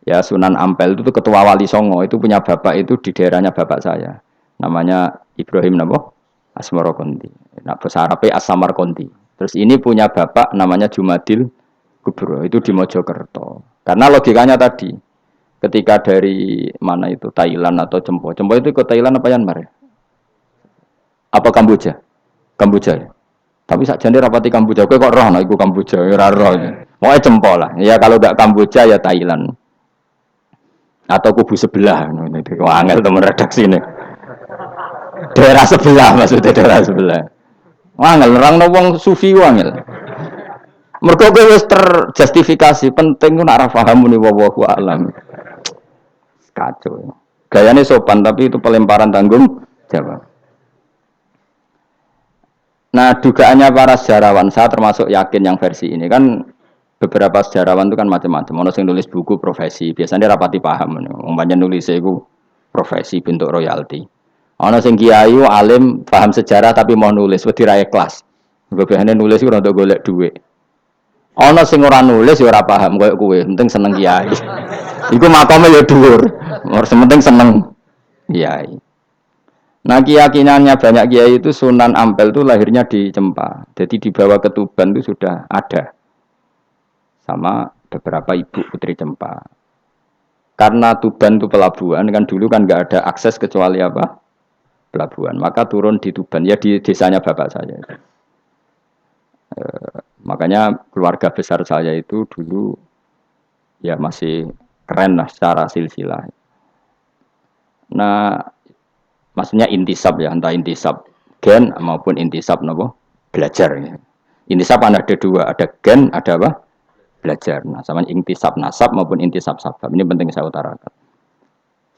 Ya Sunan Ampel itu ketua wali Songo itu punya bapak itu di daerahnya bapak saya. Namanya Ibrahim napa? Asmara Konti. Nah bahasa Arabnya As-Samar Konti. Terus ini punya bapak namanya Jumadil Kubro itu di Mojokerto. Karena logikanya tadi ketika dari mana itu Thailand atau Cempo. Cempo itu ke Thailand apa Myanmar ya? Apa Kamboja? Kamboja ya. Tapi sakjane rapati Kamboja kowe kok roh nek iku Kamboja ora roh. Moke Cempo lah. Ya kalau enggak Kamboja ya Thailand. Atau kubu sebelah itu angel teman redaksi ini daerah sebelah maksudnya daerah sebelah angel orang wong sufi angel mergo kowe wis terjustifikasi penting ku nak ra paham muni wallahu alam kacau gayane sopan tapi itu pelemparan tanggung jawab. Nah dugaannya para sejarawan saya termasuk yakin yang versi ini kan beberapa sejarawan itu kan macam-macam. Ono sing nulis buku profesi, biasanya rapati paham. Umpamanya nulis itu profesi bentuk royalti. Ono sing kiai alim paham sejarah tapi mau nulis wedi ra ikhlas. Biasane nulis ora untuk golek duit. Ono sing ora nulis ya ora paham koyo kowe, penting seneng kiai. Iku makome ya dhuwur. Ora penting seneng kiai. Nah keyakinannya banyak kiai itu Sunan Ampel itu lahirnya di Cempa. Jadi dibawa ke Tuban itu sudah ada. Sama beberapa ibu putri Cempa. Karena Tuban itu pelabuhan, kan dulu kan nggak ada akses kecuali apa? Pelabuhan. Maka turun di Tuban, ya di desanya bapak saya. Makanya keluarga besar saya itu dulu ya masih keren lah secara silsilah. Nah, maksudnya intisab ya, entah intisab gen maupun intisab nopo belajar. Ya. Intisab ada dua, ada gen, ada apa? Belajar. Nah, sama intisab nasab maupun intisab sabab. Ini penting saya utarakan.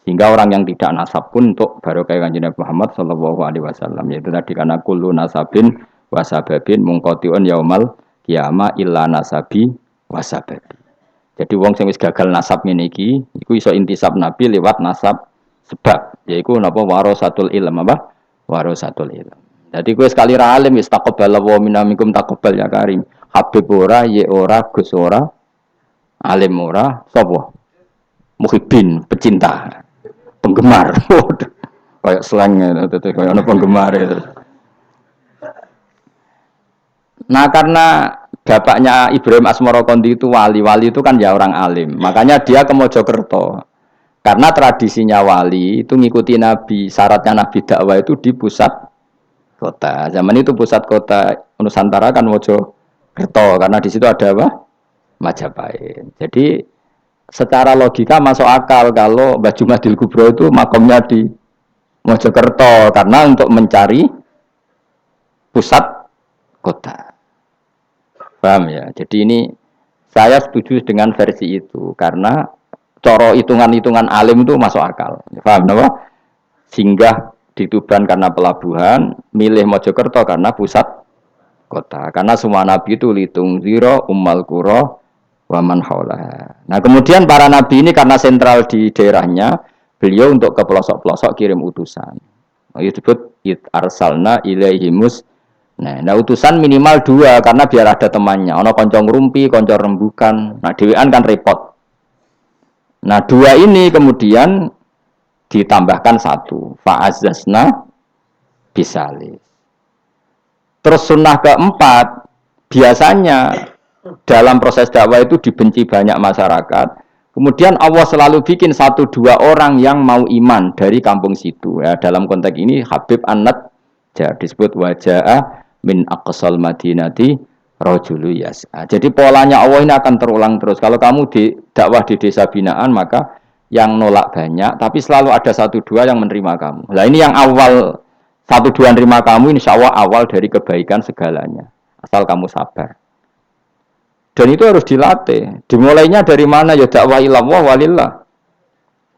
Sehingga orang yang tidak nasab pun untuk barokah kanjeng Nabi Muhammad sallallahu alaihi wasallam yaitu tadi karena kullu nasabin wasababin mungqatiun yaumal qiyamah illa nasabi wasababi. Jadi wong sing wis gagal nasab ngene iki iku iso intisab Nabi lewat nasab sebab yaiku napa warasatul ilm apa? Warasatul ilm. Jadi kowe sekali ra alim wis taqabbalallahu minna minkum taqabbal ya karim. Habib ora, ye ora, Gus ora, alim ora, sapa? Muhibbin, pecinta. Penggemar, kayak slangnya, kayak ada penggemar itu. Nah karena bapaknya Ibrahim Asmorokondi itu wali itu kan ya orang alim, makanya dia ke Mojokerto. Karena tradisinya wali itu ngikuti Nabi, syaratnya Nabi dakwah itu di pusat kota. Zaman itu pusat kota Nusantara kan Mojokerto, karena di situ ada apa? Majapahit. Jadi secara logika masuk akal kalau Mbah Jumadil Kubro itu makamnya di Mojokerto karena untuk mencari pusat kota. Paham ya? Jadi ini saya setuju dengan versi itu karena coro hitungan-hitungan alim itu masuk akal. Paham apa? Singgah di Tuban karena pelabuhan, milih Mojokerto karena pusat kota. Karena semua nabi itu litung ziro ummal qura waman haulaha. Nah, kemudian para nabi ini karena sentral di daerahnya, beliau untuk ke pelosok-pelosok kirim utusan. Itu disebut arsalna ilaihimus. Nah, utusan minimal 2 karena biar ada temannya. Ono konco ngrumpi, konco rembukan. Nah, dhewean kan repot. Nah, 2 ini kemudian ditambahkan 1. Fa'azzazna bisalis. Terus sunnah keempat, biasanya dalam proses dakwah itu dibenci banyak masyarakat. Kemudian Allah selalu bikin 1-2 orang yang mau iman dari kampung situ. Ya, dalam konteks ini Habib An-Nat disebut wajah min aqsal madinati rajulu yas'a. Jadi polanya Allah ini akan terulang terus. Kalau kamu di dakwah di desa binaan maka yang nolak banyak, tapi selalu ada 1-2 yang menerima kamu. Nah ini yang awal 1-2 menerima kamu, insya Allah awal dari kebaikan segalanya. Asal kamu sabar. Dan itu harus dilatih. Dimulainya dari mana? Ya dakwah ilallah walillah.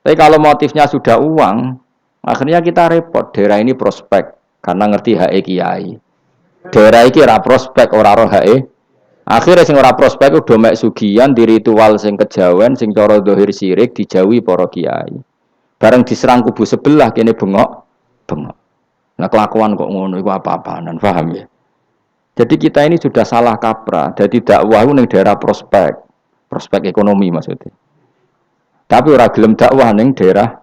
Tapi kalau motifnya sudah uang, akhirnya kita repot. Daerah ini prospek karena ngerti HE kiai. Daerah ini ora prospek ora roh HE. Akhirnya sing ora prospek udah mek sugihan di ritual sing kejawen, sing cara dohir sirik dijauhi para kiai. Bareng diserang kubu sebelah kene bengok. Nah kelakuan kok ngono iku apa-apaan, paham ya? Jadi kita ini sudah salah kaprah. Jadi dakwah ning daerah prospek ekonomi maksudnya. Tapi ora gelem dakwah ning daerah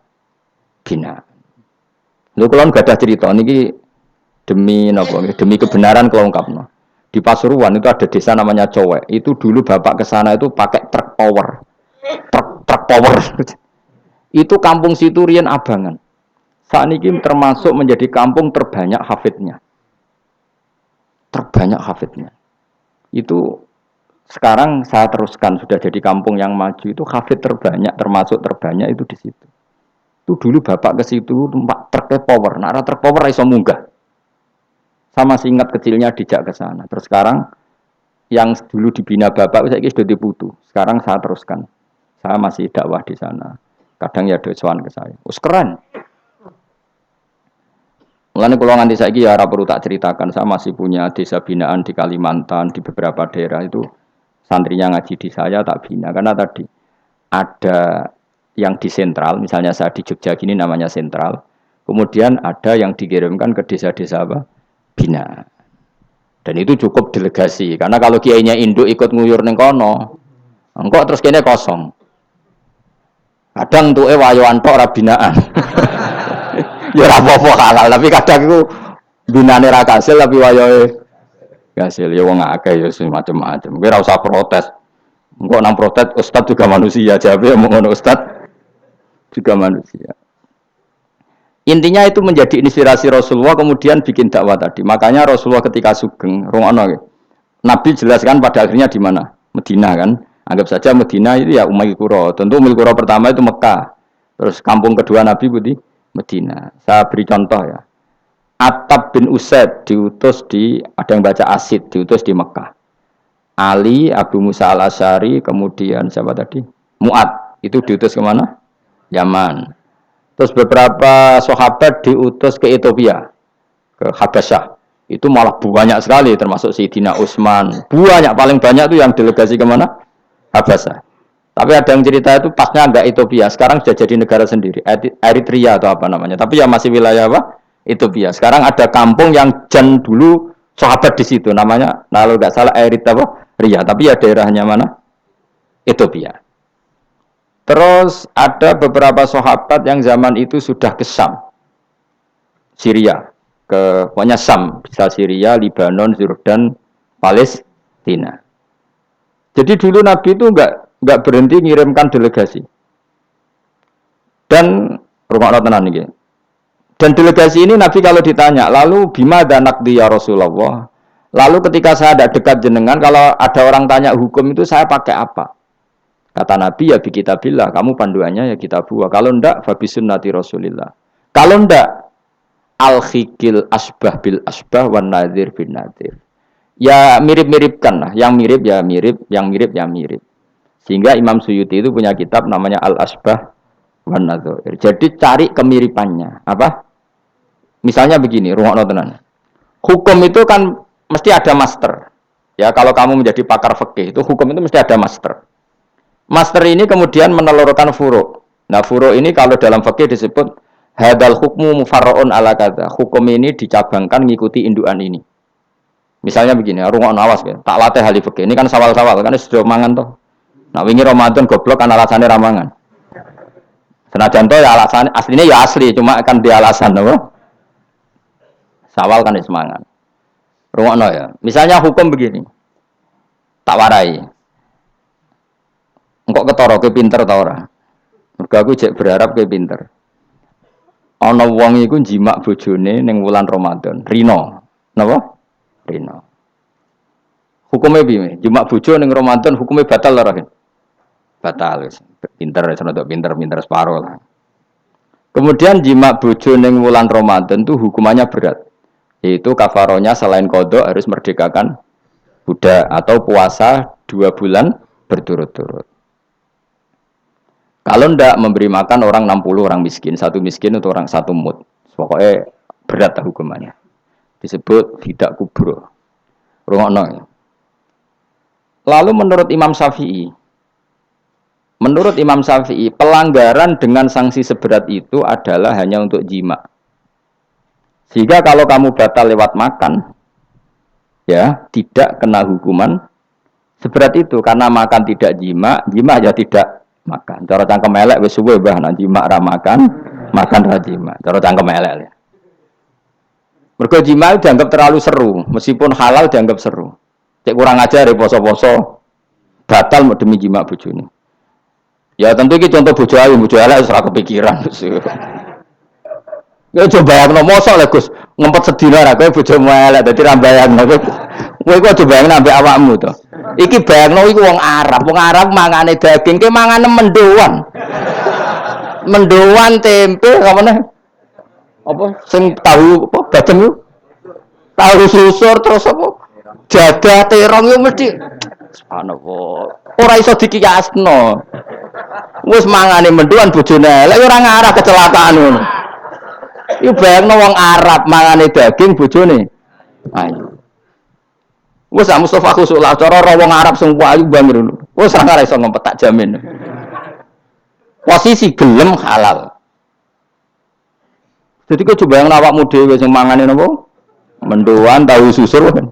bina. Lho kula gak ada cerita niki demi napa? Demi kebenaran kula ungkapno. Di Pasuruan itu ada desa namanya Cowek. Itu dulu bapak ke sana itu pakai truk power. Truk power. Itu kampung situ riyen abangan. Saat ini termasuk menjadi kampung terbanyak hafidnya. Itu sekarang saya teruskan sudah jadi kampung yang maju itu hafid terbanyak termasuk terbanyak itu di situ. Itu dulu bapak ke situ tempat truk power, nara truk power iso munggah. Sama singkat kecilnya dijak ke sana. Terus sekarang yang dulu dibina bapak saya sudah diputu. Sekarang saya teruskan. Saya masih dakwah di sana. Kadang ya dosoan ke saya. Keren. Mulane kula nganti saiki ya ora perlu tak ceritakan, saya masih punya desa binaan di Kalimantan, di beberapa daerah itu santrinya ngaji di saya tak bina karena tadi ada yang di sentral, misalnya saya di Jogja gini namanya sentral. Kemudian ada yang dikirimkan ke desa-desa apa? Bina. Dan itu cukup delegasi karena kalau kiainya induk ikut nguyur ning kono, engko terus kene kosong. Kadang tuke wayoan tok ora binaan. Ya ora apa-apa halal, tapi kadang iku binane ra kasil tapi wayahe kasil. Ya wong akeh ya macam-macam. Kowe ora usah protes. Engko nang protes ustaz juga manusia, jawabe omong ngono ustaz juga manusia. Intinya itu menjadi inspirasi Rasulullah kemudian bikin dakwah tadi. Makanya Rasulullah ketika sugeng, rungono Nabi jelaskan pada akhirnya di mana? Medina kan. Anggap saja Medina itu ya Umayyah Qura. Tentu Umayyah Qura pertama itu Mekah. Terus kampung kedua Nabi Budi Medina. Saya beri contoh ya. Attab bin Usaid diutus di, ada yang baca Asid, diutus di Mekah. Ali, Abu Musa al-Asy'ari, kemudian siapa tadi? Mu'ad, itu diutus kemana? Yaman. Terus beberapa sahabat diutus ke Ethiopia, ke Habasyah. Itu malah banyak sekali, termasuk Sayyidina Utsman. Banyak, paling banyak itu yang delegasi kemana? Habasyah. Tapi ada yang cerita itu pasnya enggak Ethiopia, sekarang sudah jadi negara sendiri, Eritrea atau apa namanya. Tapi ya masih wilayah apa? Ethiopia. Sekarang ada kampung yang jan dulu sahabat di situ, namanya, kalau nggak salah Eritrea, tapi ya daerahnya mana? Ethiopia. Terus ada beberapa sahabat yang zaman itu sudah ke Syam, Syria, ke pokoknya Syam, bisa Syria, Lebanon, Jordan, Palestina. Jadi dulu Nabi itu nggak berhenti ngirimkan delegasi. Dan rumah tenan ini. Dan delegasi ini Nabi kalau ditanya, lalu bima danakdi ya Rasulullah. Lalu ketika saya tidak dekat jenengan, kalau ada orang tanya hukum itu saya pakai apa? Kata Nabi ya bi kitabillah, kamu panduannya ya kitabullah. Kalau ndak fa bi sunnati Rasulillah. Kalau ndak al-khikil asbah bil asbah wan nadhir bin nadhir. Ya mirip-miripkan lah, yang mirip ya mirip, yang mirip ya mirip. Sehingga Imam Suyuti itu punya kitab namanya Al-Asbah wan Nadhir. Jadi cari kemiripannya. Apa? Misalnya begini, rungokno tenan. Hukum itu kan mesti ada master. Ya, kalau kamu menjadi pakar fikih itu hukum itu mesti ada master. Master ini kemudian menelurkan furu'. Nah, furu' ini kalau dalam fikih disebut hadal hukmu mufarra'un ala kadza. Hukum ini dicabangkan mengikuti indukan ini. Misalnya begini, rungokno awas ya. Tak latih ahli fikih. Ini kan sawal-sawal kan sudah mangan toh. Nah, wingi Ramadan goblok kan alasannya ramangan. Senajan toh ya alasannya aslinya ya asli, cuma kan dia alasan apa? Sawal kan semangat. Rungokno ya. Misalnya hukum begini. Tak warai. Engkok ketara ke pinter ta ora? Mergo aku jek berharap ke pinter. Ana wong iku njimak bojone ning wulan Ramadan. Rino. Napa? Rino. Hukumnya piye? Njimak bojo ning Ramadan hukumnya batal ora? Batal wis. Pinter wis rodok pinter separo lah. Kemudian jimak bojo ning wulan Ramadan itu hukumannya berat. Yaitu kafaronya selain kodok harus merdekakan budak atau puasa 2 bulan berturut-turut. Kalau ndak memberi makan orang 60 orang miskin, satu miskin untuk orang satu mud. Pokoknya berat hukumannya. Disebut fidak kubro. Rungokno. Lalu menurut Imam Syafi'i, pelanggaran dengan sanksi seberat itu adalah hanya untuk jima. Sehingga kalau kamu batal lewat makan, ya tidak kena hukuman seberat itu karena makan tidak jima ya tidak makan. Cara cangkem elek wis suwe bah nang jima ra makan ra jima. Cara cangkem elek ya. Mergo jima dianggap terlalu seru, meskipun halal dianggap seru. Cek kurang ajar poso-poso batal mau demi jima bojone. Ya tentu iki contoh bojo elek wis ora kepikiran. Ya coba bayangno mosok lho Gus, ngempet sedina ra kowe bojomu elek dadi ra bayangno. Kowe kok coba bayangno ambek awakmu to. Iki bayangno iku wong Arab mangane daging, ke mangane mendoan. Mendoan tempe kamane. Apa sing tahu apa bacem yo? Tahu susur terus apa? Jadah terong yo mesti subhanallah. Ora iso dikiyasno. Wis mangane mendoan bojone elek ora ngarah kecelakaan ngono. Iku bayangno wong Arab mangane daging bojone. Ayo. Wes Mustafa khusuk lah cara wong Arab sing ayu banget ngono. Wes ora iso ngempet tak jamin. Posisi gelem halal. Jadi kok coba yang awakmu dhewe sing mangane napa? Mendoan tahu susur kan.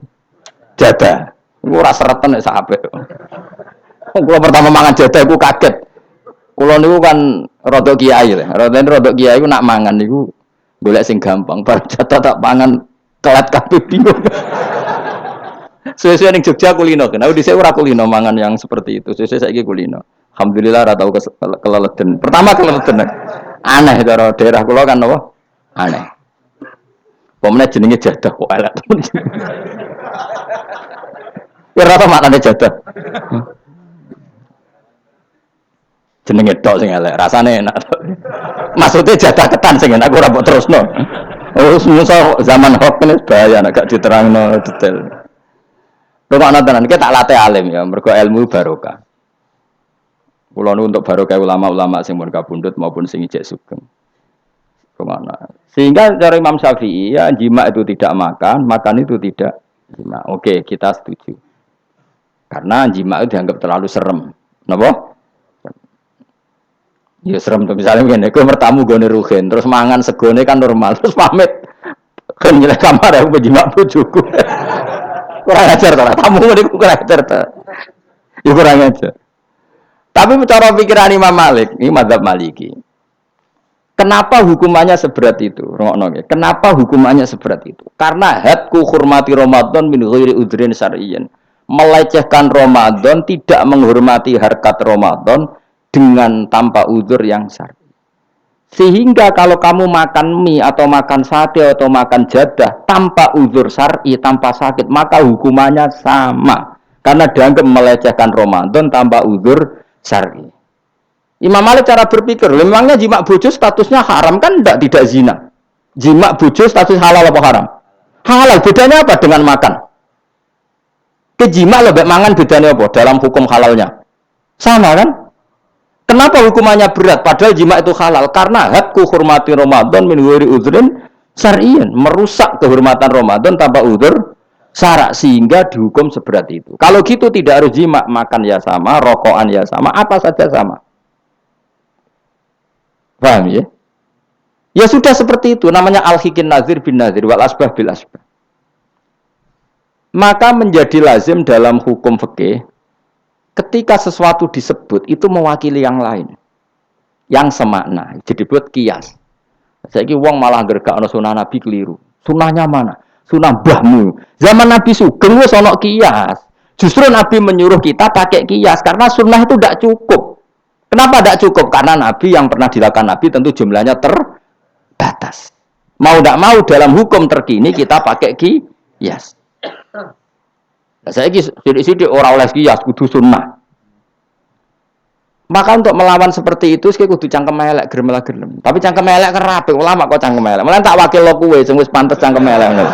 Jadah. Iku ora sereten nek sak apik. Kula pertama mangan jadah iku kaget. Kula niku kan rada kiai lho. Rada kiai iku nak mangan niku golek sing gampang, bar jatah tak pangan kelat kabeh bingung. Sesuai ning Jogja kulino kan. Aku dhisik ora kulino mangan yang seperti itu. Sesuai saiki kulino. Alhamdulillah ora tau keleleden. Pertama keleleden. Aneh cara daerah kula kan apa? Aneh. Pomene jenenge jadah kok elek. Ya ora tau maknane jadah. Jenenge tok sing elek, rasane enak. Maksudnya jadah ketan sing enak ora mbok terusno. Oh, musuh zaman hoax ini bahaya nek gak diterangno detail. Rungokno tenan iki tak latih alim ya, mergo ilmu barokah. Kula nu untuk barokah ulama-ulama sing mun kabundut maupun sing ijek sugeng. Rungokno. Sehingga cara Imam Syafi'i ya jima itu tidak makan, makan itu tidak jima. Oke, kita setuju. Karena jima itu dianggap terlalu serem. Napa? Ya serem tuh misalnya begini, gue bertamu gue neruhin, terus mangan segone kan normal, terus pamit, kan nyelek kamar ya, gue jimak bujuku, kurang ajar tuh, tamu gue kurang ajar tuh, ya kurang ajar. Tapi cara pikiran Imam Malik, ini mazhab Maliki, kenapa hukumannya seberat itu? Kenapa hukumannya seberat itu? Karena hadku hormati Ramadan min ghairi udhrin syar'iyyin, melecehkan Ramadan, tidak menghormati harkat Ramadan dengan tanpa udzur yang syar'i. Sehingga kalau kamu makan mie atau makan sate atau makan jadah tanpa udzur syar'i, tanpa sakit, maka hukumannya sama. Karena dianggap melecehkan Ramadan tanpa udzur syar'i. Imam Malik cara berpikir, memangnya jima bojo statusnya haram kan tidak zina. Jima bojo status halal apa haram? Halal. Bedanya apa dengan makan? Kejima lebih mangan bedanya apa dalam hukum halalnya? Sama kan? Kenapa hukumannya berat? Padahal jima itu halal. Karena hadku hormati Ramadan min ghairi udhrin syar'iyyin, merusak kehormatan Ramadan tanpa udzur syara' sehingga dihukum seberat itu. Kalau gitu tidak harus jima, makan ya sama, rokokan ya sama, apa saja sama. Paham ya? Ya sudah seperti itu. Namanya al-hikin nazir bin nazir wal asbah bil asbah. Maka menjadi lazim dalam hukum fikih ketika sesuatu disebut itu mewakili yang lain, yang semakna. Jadi buat kias. Saiki wong malah gergakno sunah Nabi keliru. Sunahnya mana? Sunah mbahmu. Zaman Nabi Sugeng wis ana kias. Justru Nabi menyuruh kita pakai kias karena sunnah itu tidak cukup. Kenapa tidak cukup? Karena Nabi yang pernah dilakukan Nabi tentu jumlahnya terbatas. Mau tidak mau dalam hukum terkini kita pakai kias. Saya sidik-sidik orang oleh kias kudu sunnah. Maka untuk melawan seperti itu saya kudu cangkem elek gerem. Tapi cangkem elek kerape ulama kok cangkem elek. Malah tak wakil lo kowe sing wis pantes cangkem elek ngono.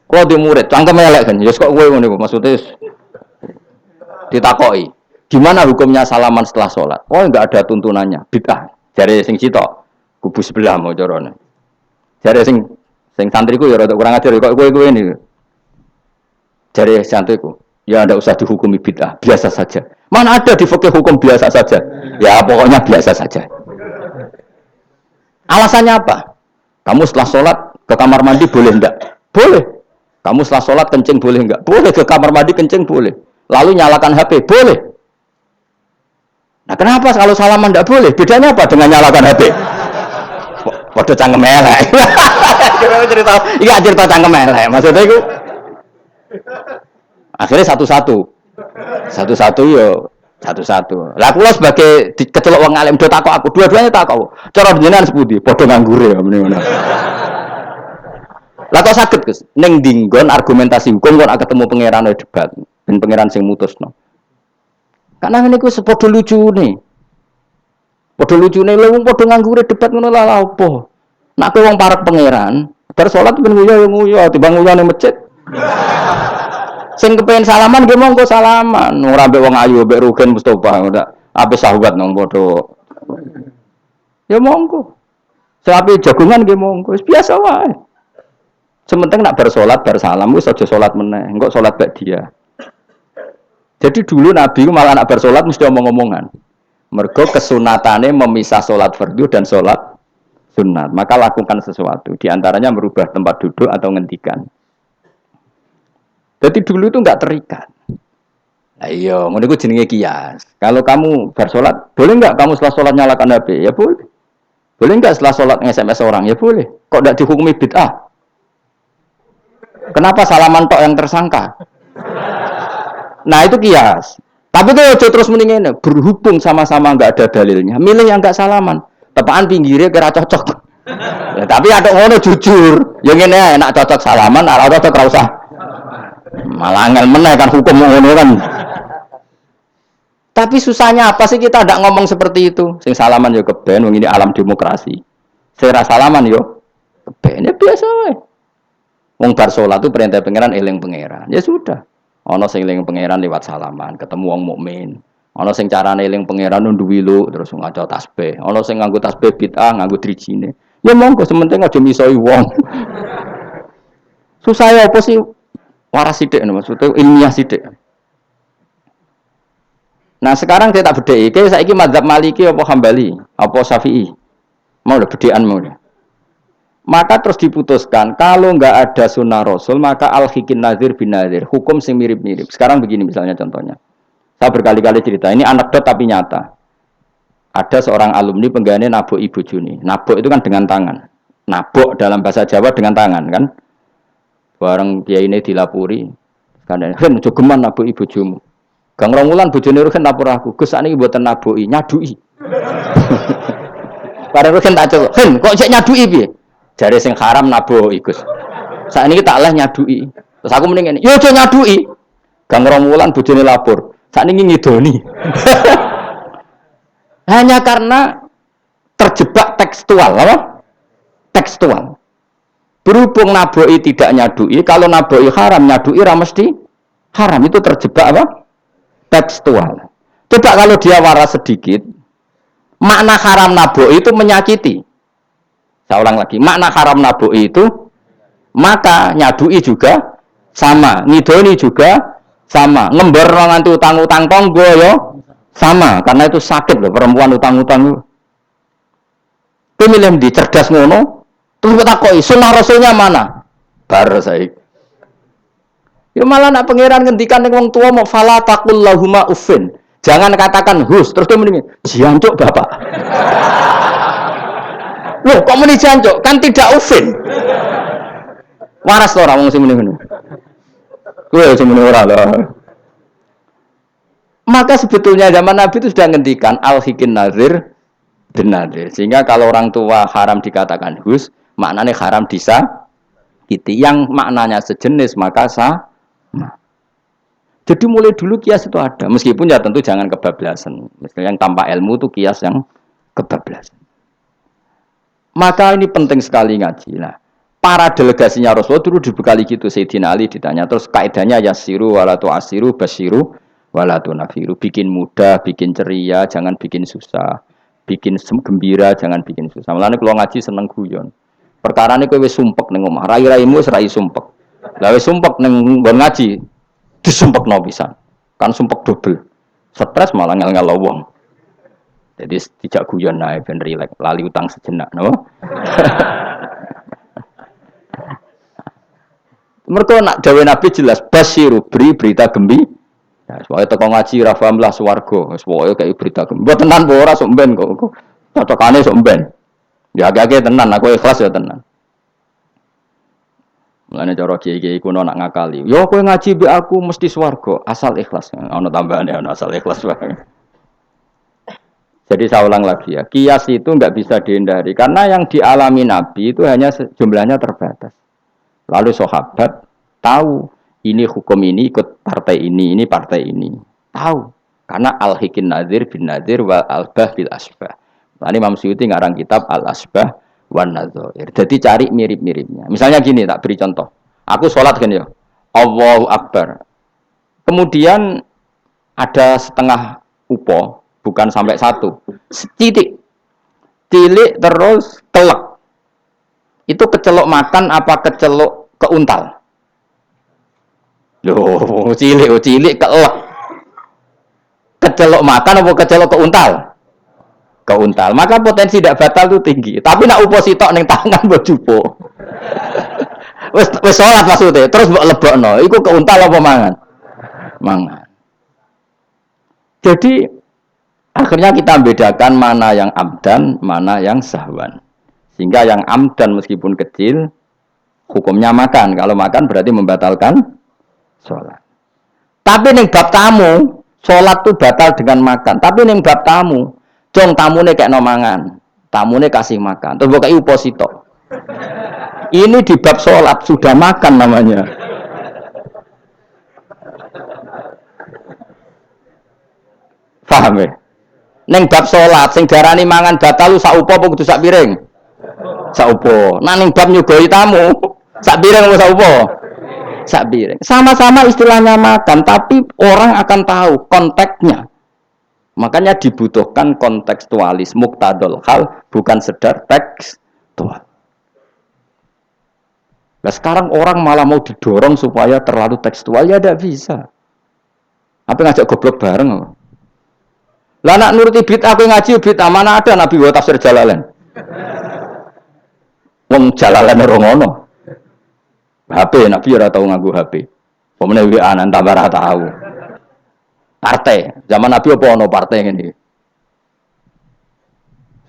Kok di murid cangkem elek kan. Ya kok kowe ngono maksudnya ditakoki. Gimana hukumnya salaman setelah sholat? Oh enggak ada tuntunannya. Bid'ah. Jare sing sitok kubu sebelah mau carane. Jare sing santriku ya rada kurang ajar kok kowe ini. Jare santriku, ya ndak usah dihukumi bid'ah, biasa saja. Mana ada di fikih hukum biasa saja? Ya pokoknya biasa saja. Alasannya apa? Kamu setelah sholat ke kamar mandi boleh enggak? Boleh. Kamu setelah sholat kencing boleh enggak? Boleh. Ke kamar mandi kencing boleh. Lalu nyalakan HP boleh. Nah kenapa kalau salaman enggak boleh? Bedanya apa dengan nyalakan HP? Waduh cangkem elek. Iya cerita cangkem elek. Maksudnya itu akhirnya satu-satu yo satu-satu. Lah kula sebagai kecelok wong alim do takok aku, dua-duanya takok. Cara jenengan sepundi? Padha nganggure ya meneh ngono. Lah kok saged Gus ning dinggon argumentasi hukum kok ketemu pangeran debat, ben pangeran sing mutusno. Karena niku sepadha lucune. Padha lucune lho wong padha nganggure debat ngono lah opo. Nek kowe wong parek pangeran, bar salat ben nguyu timbang nguyu ning masjid. Sing kepengin salaman nggih monggo salaman. Ora mbek wong ayu mbek Rugen Mustofa ora ape sahabat nang padha. Ya monggo. Sapi jagungan nggih monggo. Wis biasa wae. Sementing nak bar salat bar salam wis aja salat meneh. Engko salat bak dia. Jadi dulu Nabi malah nak bar salat mesti omong-omongan. Mergo kesunatane memisah salat fardu dan salat sunat. Maka lakukan sesuatu. Di antaranya merubah tempat duduk atau ngendikan. Jadi dulu itu enggak terikat. Ayo, ngono iku jenenge kias. Kalau kamu bersolat, boleh enggak kamu setelah sholat nyalakan HP? Ya boleh. Boleh enggak setelah sholat nge-SMS orang? Ya boleh. Kok enggak dihukumi bid'ah? Kenapa salaman tok yang tersangka? Nah, itu kias. Tapi tuh terus mendingin berhubung sama-sama enggak ada dalilnya. Milih yang enggak salaman. Tepaan pinggirnya kira cocok. Ya, tapi ada ngono jujur. Yang ini enak cocok salaman, ora cocok ra usah. Malah angel meneh kan hukum ngono kan. Tapi susahnya apa sih kita tidak ngomong seperti itu? Sing salaman yo keben, wong ini alam demokrasi. Sing ra salaman yo keben ya biasa wae. Wong bar salat itu perintah pangeran eling pangeran. Ya sudah. Ana sing eling pangeran lewat salaman, ketemu wong mukmin. Ana sing carane eling pangeran nduwi lu terus ngaca tasbih. Ana sing nganggo tasbih bid'ah, nganggo drijine. Ya monggo sementing aja misoi wong. Susah ya apa sih? Waras sithik maksudnya ilmiah sithik. Nah sekarang saya tak bedai, kayak saya ini mazhab Maliki apa Hambali, apa Syafi'i, mau udah bedean mau udah. Maka terus diputuskan kalau nggak ada sunnah Rasul maka al-hikin nazir bin nazir, hukum sing mirip-mirip. Sekarang begini misalnya contohnya, saya berkali-kali cerita, ini anekdot tapi nyata. Ada seorang alumni penggaweane nabok ibu Juni, nabok itu kan dengan tangan, nabok dalam bahasa Jawa dengan tangan kan. Bareng kiai ini dilapuri, karena kan jogeman nabok ibu Jumu. Gang Romulan bojone Ruhin lapor aku, Gus sakniki mboten nabuki, nyaduki. Bareng Ruhin tak celuk, "Hen, kok cek nyaduki piye?" Jare sing haram nabuki, Gus. Sakniki tak leh nyaduki. Terus aku mending ngene, "Yo aja nyaduki." Gang Romulan bojone lapor, sakniki ngidoni. Hanya karena terjebak tekstual, apa? Tekstual. Berhubung nabuki tidak nyaduki, kalau nabuki haram, nyaduki ra mesti haram, itu terjebak apa? Tekstual. Coba kalau dia waras sedikit, makna haram naboi itu menyakiti. Saya ulang lagi, makna haram naboi itu maka nyadui juga sama, ngidoni juga sama, ngember nganti utang-utang tonggo yo sama, karena itu sakit loh perempuan utang-utang. Pemilih di cerdas ngono, terus takoi sunnah rasulnya mana? Bar saya. Ya malah nak pangeran ngendikan ning wong tua mau fala taqul lahuma uffin. Jangan katakan hus, terus dia mendingin jancuk Bapak. Loh, kok muni jancuk? Kan tidak uffin. Waras to ora wong sing muni ngono. Kuwi sing muni ora lho. Maka sebetulnya zaman Nabi itu sudah ngendikan al-hikin nazir bin nazir. Sehingga kalau orang tua haram dikatakan hus, maknanya haram disakiti. Yang maknanya sejenis maka sah. Nah, jadi mulai dulu kias itu ada, meskipun ya tentu jangan kebablasan. Misalnya yang tanpa ilmu itu kias yang kebablasan. Maka ini penting sekali ngaji. Nah, para delegasinya Rasulullah dulu dibekali gitu. Sayyidina Ali ditanya, terus kaidahnya yasiru walatu asiru basiru walatu nafiru. Bikin mudah, bikin ceria, jangan bikin susah. Bikin gembira, jangan bikin susah. Mulane kalau ngaji seneng guyon. Perkara ini kowe wis sumpek ning omah, rai-raimu wis rai sumpek. Lah wis sumpek ning nggon ngaji disumpekno pisan. Kan sumpek dobel. Stres malah ngel-ngel wong. Jadi tidak guyon nae ben rileks, lali utang sejenak, no? Mergo nak dawuh Nabi jelas basyiru beri berita gembira. Ya soalnya teko ngaji ra paham lah swarga, wis pokoke kaya berita gembira. Mbok tenan apa ora sok mben kok. Cocokane sok mben. Ya agak-agak tenan, aku ikhlas ya tenan. Mulane cara kiai-kiai kuno nak ngakali. Yo kowe ngaji mbek aku mesti swarga, asal ikhlas. Ana tambahane ana asal ikhlas wae. Jadi saya ulang lagi ya, kias itu enggak bisa dihindari karena yang dialami Nabi itu hanya jumlahnya terbatas. Lalu sahabat tahu ini hukum ini ikut partai ini partai ini. Tahu. Karena al-hikin nazir bin nazir wal albah bil asbah. Nah, ini Imam Suyuti ngarang kitab al-asbah wan nadzair. Jadi cari mirip-miripnya. Misalnya gini, tak beri contoh. Aku sholat kan ya. Allahu Akbar. Kemudian ada setengah upo, bukan sampai satu. Titik. Tilik terus telek. Itu kecelok makan apa kecelok keuntal? Loh, cilik kelek. Kecelok makan apa kecelok keuntal? Keuntal. Maka potensi tidak batal itu tinggi. Tapi nak upo sitok ning tangan mbok jupo. Wis salat maksudnya, terus mbok lebokno. Iku keuntal apa mangan? Mangan. Jadi akhirnya kita bedakan mana yang amdan, mana yang sahwan. Sehingga yang amdan meskipun kecil hukumnya makan. Kalau makan berarti membatalkan sholat. Tapi ning bab tamu, sholat itu batal dengan makan. Tapi ning bab tamu, jong tamune kayak no mangan, tamune kasih makan. Terus bukai uposito. Ini di bab sholat sudah makan namanya. Paham ya? Neng bab salat sing darani mangan batal sak upo apa kudu sak piring? Sak upo. Nah ning bab nyugoi tamu sak piring apa sak upo? Sak piring. Sama-sama istilahnya makan, tapi orang akan tahu konteksnya. Makanya dibutuhkan kontekstualis muktadul hal, bukan sekedar tekstual. Nah sekarang orang malah mau didorong supaya terlalu tekstual, ya tidak bisa. Apa ngajak goblok bareng? Lah nak nuruti bid'ah aku ngaji bid'ah, mana ada Nabi wa tafsir Jalalain. Wong Jalalain ora ngono. HP Nabi ora tau nganggo HP. Pemene WA nang tambah ora tau. Partai, zaman Nabi apa ono partai ngene.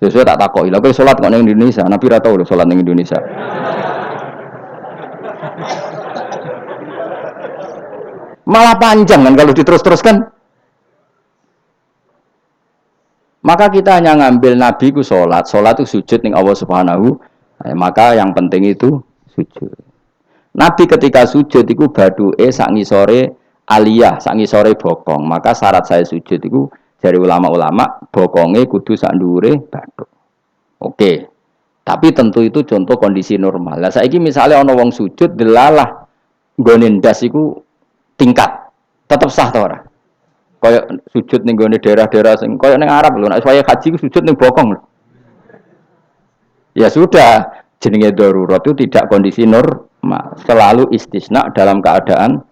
Sesuai tak takoki. Lha kowe salat kok ning Indonesia, Nabi ora tau lho salat ning Indonesia. Malah panjang kan kalau diterus-teruskan. Maka kita hanya ngambil Nabi ku sholat itu sujud ning Allah Subhanahu. Maka yang penting itu sujud. Nabi ketika sujud itu baduke sak ngisore aliyah, sak ngisore bokong. Maka syarat saya sujud itu dari ulama-ulama bokonge kudu sak ndhuure bathuk. Oke. Tapi tentu itu contoh kondisi normal. Lah saiki misalnya ana wong sujud delalah nggone ndas iku tingkat. Tetap sah ta ora? Kayak sujud ning gone daerah-daerah sing kayak ning Arab lho, nek saya haji ku sujud ning bokong lho. Ya sudah, jenenge darurat itu tidak kondisi normal, selalu istisna dalam keadaan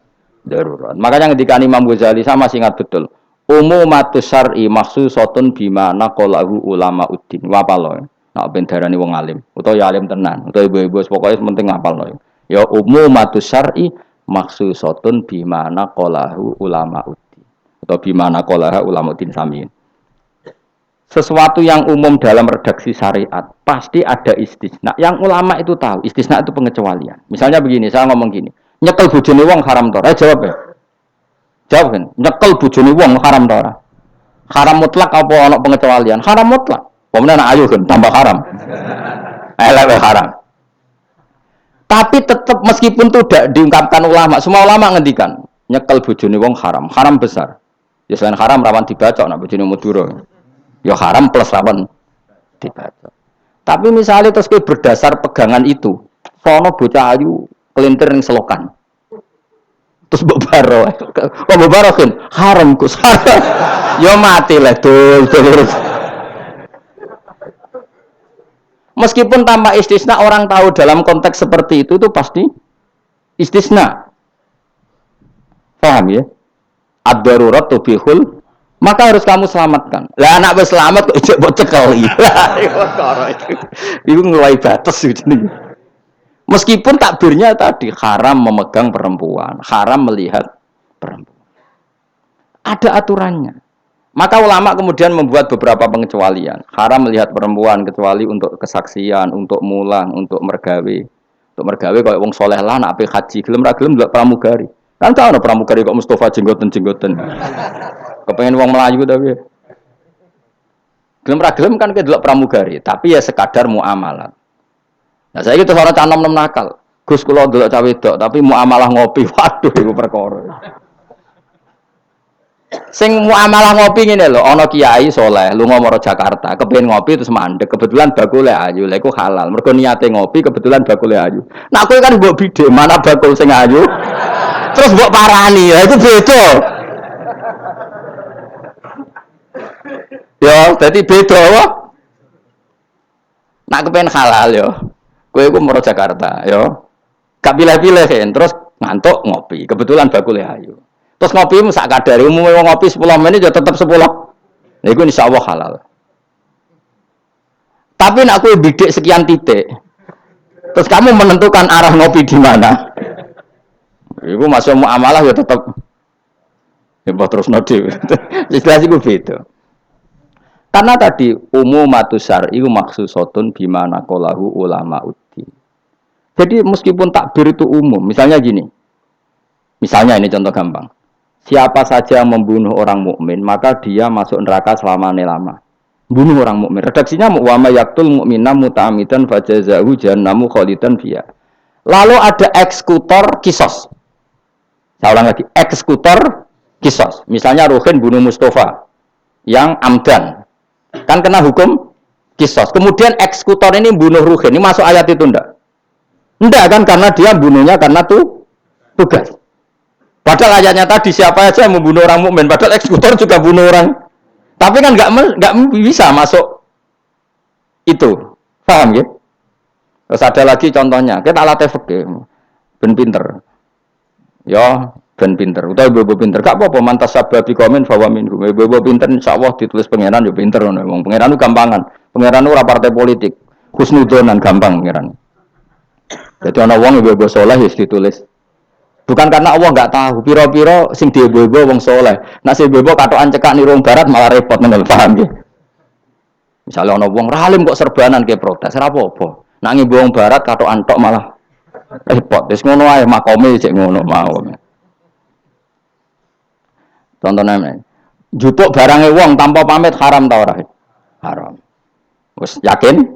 darurat. Makanya ketika Imam Ghazali sama masih ingat betul. Umumatus syar'i makhsusatun bima naqalahu ulama uddin. Wapalo. Nek ben darani wong alim, utawa ya alim tenan, utawa ibu-ibu pokoke penting ngapalno. Ya umumatus syar'i makhsusatun bima naqalahu ulama uddin. Atau bimana qolaha ulamaudin samiin. Sesuatu yang umum dalam redaksi syariat pasti ada istisna. Yang ulama itu tahu, istisna itu pengecualian. Misalnya begini, saya ngomong gini, nyekel bojone wong haram ta ora? Jawab ya. Jawab kan, nyekel bojone wong haram ta ora? Haram mutlak apa ana pengecualian? Haram mutlak. Pemenang ayo kan tambah haram. Elek haram. Tapi tetap meskipun itu tidak diungkapkan ulama, semua ulama ngendikan nyekel bojone wong haram, haram besar. Ya selain haram rawan dibaca nak bojone Madura. Ya haram plus rawan dibaca. Tapi misalnya terus berdasar pegangan itu, sono bocah ayu kelintir ning selokan. Terus mbok baro. Oh mbok baro kan haram Gus. Ya mati lah dul. Meskipun tanpa istisna orang tahu dalam konteks seperti itu pasti istisna. Paham ya? Ad-darurat tubihul, maka harus kamu selamatkan. Lah anak wis selamat kok ijek mbok cekel. Iku ngeluai batas gitu. Meskipun takbirnya tadi haram memegang perempuan, haram melihat perempuan. Ada aturannya. Maka ulama kemudian membuat beberapa pengecualian. Haram melihat perempuan kecuali untuk kesaksian, untuk mulang, untuk mergawe. Untuk mergawe kalau wong soleh lah nak ape haji, gelem ra gelem ndelok pramugari. Kan tau ana pramugari kok Mustafa jenggoten-jenggoten. Kepengen wong Melayu tapi. Gelem ra gelem kan ke delok pramugari, tapi ya sekadar muamalah. Nah, saiki terus ana cah nom-nom nakal. Gus kula delok cah wedok tapi muamalah ngopi. Waduh iku perkara. Sing muamalah ngopi ngene lho, ana kiai saleh lunga maro Jakarta, kepengin ngopi terus mandek, kebetulan bakule ayu. Lha iku halal. Mergo niate ngopi kebetulan bakule ayu. Nah kowe kan mbok bidhe, mana bakul sing ayu? Terus mbok parani, ya itu beda. Ya, dadi beda wae. Nak kepen halal yo. Kowe iku maro Jakarta, yo. Gak pilih-pilih kan, terus ngantuk ngopi. Kebetulan bakule ayu. Terus ngopi sak kadare, umume wong ngopi 10 menit ya tetep 10. Lha iku insyaallah halal. Tapi nak kowe bidik sekian titik. Terus kamu menentukan arah ngopi di mana? Iku masuk muamalah ya tetep ya terus nodi. Jelas iku beda. Karena tadi umumatus syar'i makhsusatun bimana qalahu ulama uddin. Jadi meskipun takbir itu umum, misalnya gini. Misalnya ini contoh gampang. Siapa saja yang membunuh orang mukmin, maka dia masuk neraka selama-lama. Bunuh orang mukmin. Redaksinya wa may yaqtul mu'mina muta'ammidan fajazahu jahannamu khalidan fiha. Lalu ada eksekutor kisos. Saya ulang lagi, eksekutor kisos. Misalnya Ruhin bunuh Mustafa. yang amdan. Kan kena hukum kisos. Kemudian eksekutor ini bunuh Ruhin. Ini masuk ayat itu ndak? Ndak kan karena dia bunuhnya karena tugas. Padahal ayatnya tadi siapa aja yang membunuh orang mukmin. Padahal eksekutor juga bunuh orang. Tapi kan nggak bisa masuk itu. Paham ya? Terus ada lagi contohnya. Kita latih fikih. Ben pinter. Ya, ben pinter. Utawa ibu pinter. Gak apa-apa mantas sababi komen bahwa minhum. Ibu pinter insyaallah ditulis pangeran yo pinter ngono. Wong pangeran itu gampangan. Pangeran ora partai politik. Husnudonan gampang pangeran. Jadi ana wong ibu saleh wis ditulis. Bukan karena Allah enggak tahu. Piro-piro sing diibu wong saleh. Nek sing ibu katokan cekak nirung barat malah repot menel paham nggih. Misalnya ana wong ralim kok serbanan ke protes ora apa-apa. Nek ngibu wong barat katokan tok malah repot. Wis ngono ae makome cek ngono mau. Contohnya jutuk barange wong tanpa pamit haram ta ora? Haram. Wis yakin?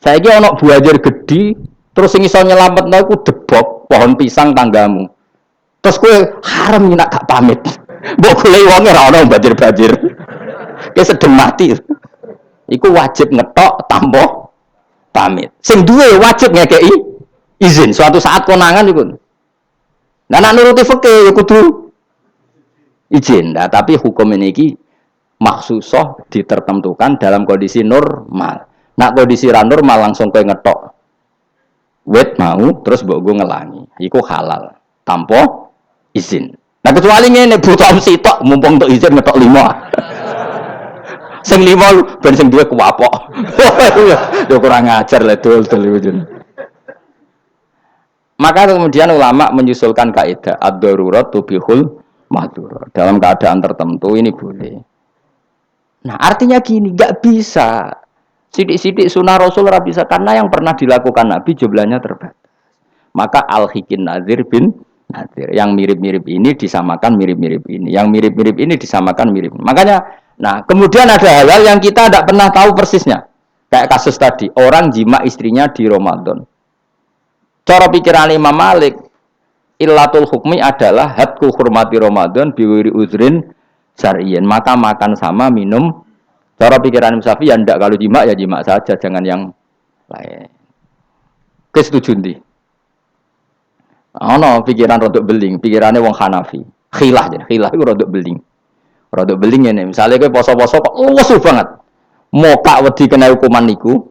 Saiki ana buajar gedhi terus sing iso nyelametno iku debok pohon pisang tanggamu. Terus kowe haram nek gak pamit. Mbok golek wong ora ana banjir-banjir. Ki sedeng mati. Iku wajib ngetok tanpa pamit. Sing duwe wajib ngekeki izin suatu saat konangan iku. Nah nek nuruti fikih ya kudu izin. Nah, tapi hukum ini maksusoh ditertentukan dalam kondisi normal. Nak kondisi normal langsung kowe ngetok wet mau terus mbok go ngelangi. Iku halal tanpa izin. Nah kecuali ngene butuh sitok mumpung untuk izin ngetok 5. Sing 5 ben sing duwe kuwapok. Ya kurang ajar le dol-dol. Maka kemudian ulama menyusulkan kaidah ad-darurat tubihul mahdzur. Dalam keadaan tertentu ini boleh. Nah, artinya gini, enggak bisa. Sidik-sidik sunnah Rasul ora bisa karena yang pernah dilakukan Nabi jumlahnya terbatas. Maka al-hikin nazir bin nazir. Yang mirip-mirip ini disamakan mirip-mirip ini. Yang mirip-mirip ini disamakan mirip. Makanya, nah, kemudian ada hal-hal yang kita tidak pernah tahu persisnya. Kayak kasus tadi, orang jima istrinya di Ramadan. Cara pikiran Imam Malik, illatul hukmi adalah hadku hurmati Ramadan biwiri uzrin syar'iyyin. Maka makan sama minum. Cara pikiran Imam Syafi'i ya ndak kalau jima ya jima saja, jangan yang lain. Kesetuju ndi? Ono pikiran rodok beling, pikirannya wong Hanafi. Khilah itu rodok beling. Rodok beling ngene, misale kowe poso-poso kok lesu banget. Mokak wedi kena hukuman niku.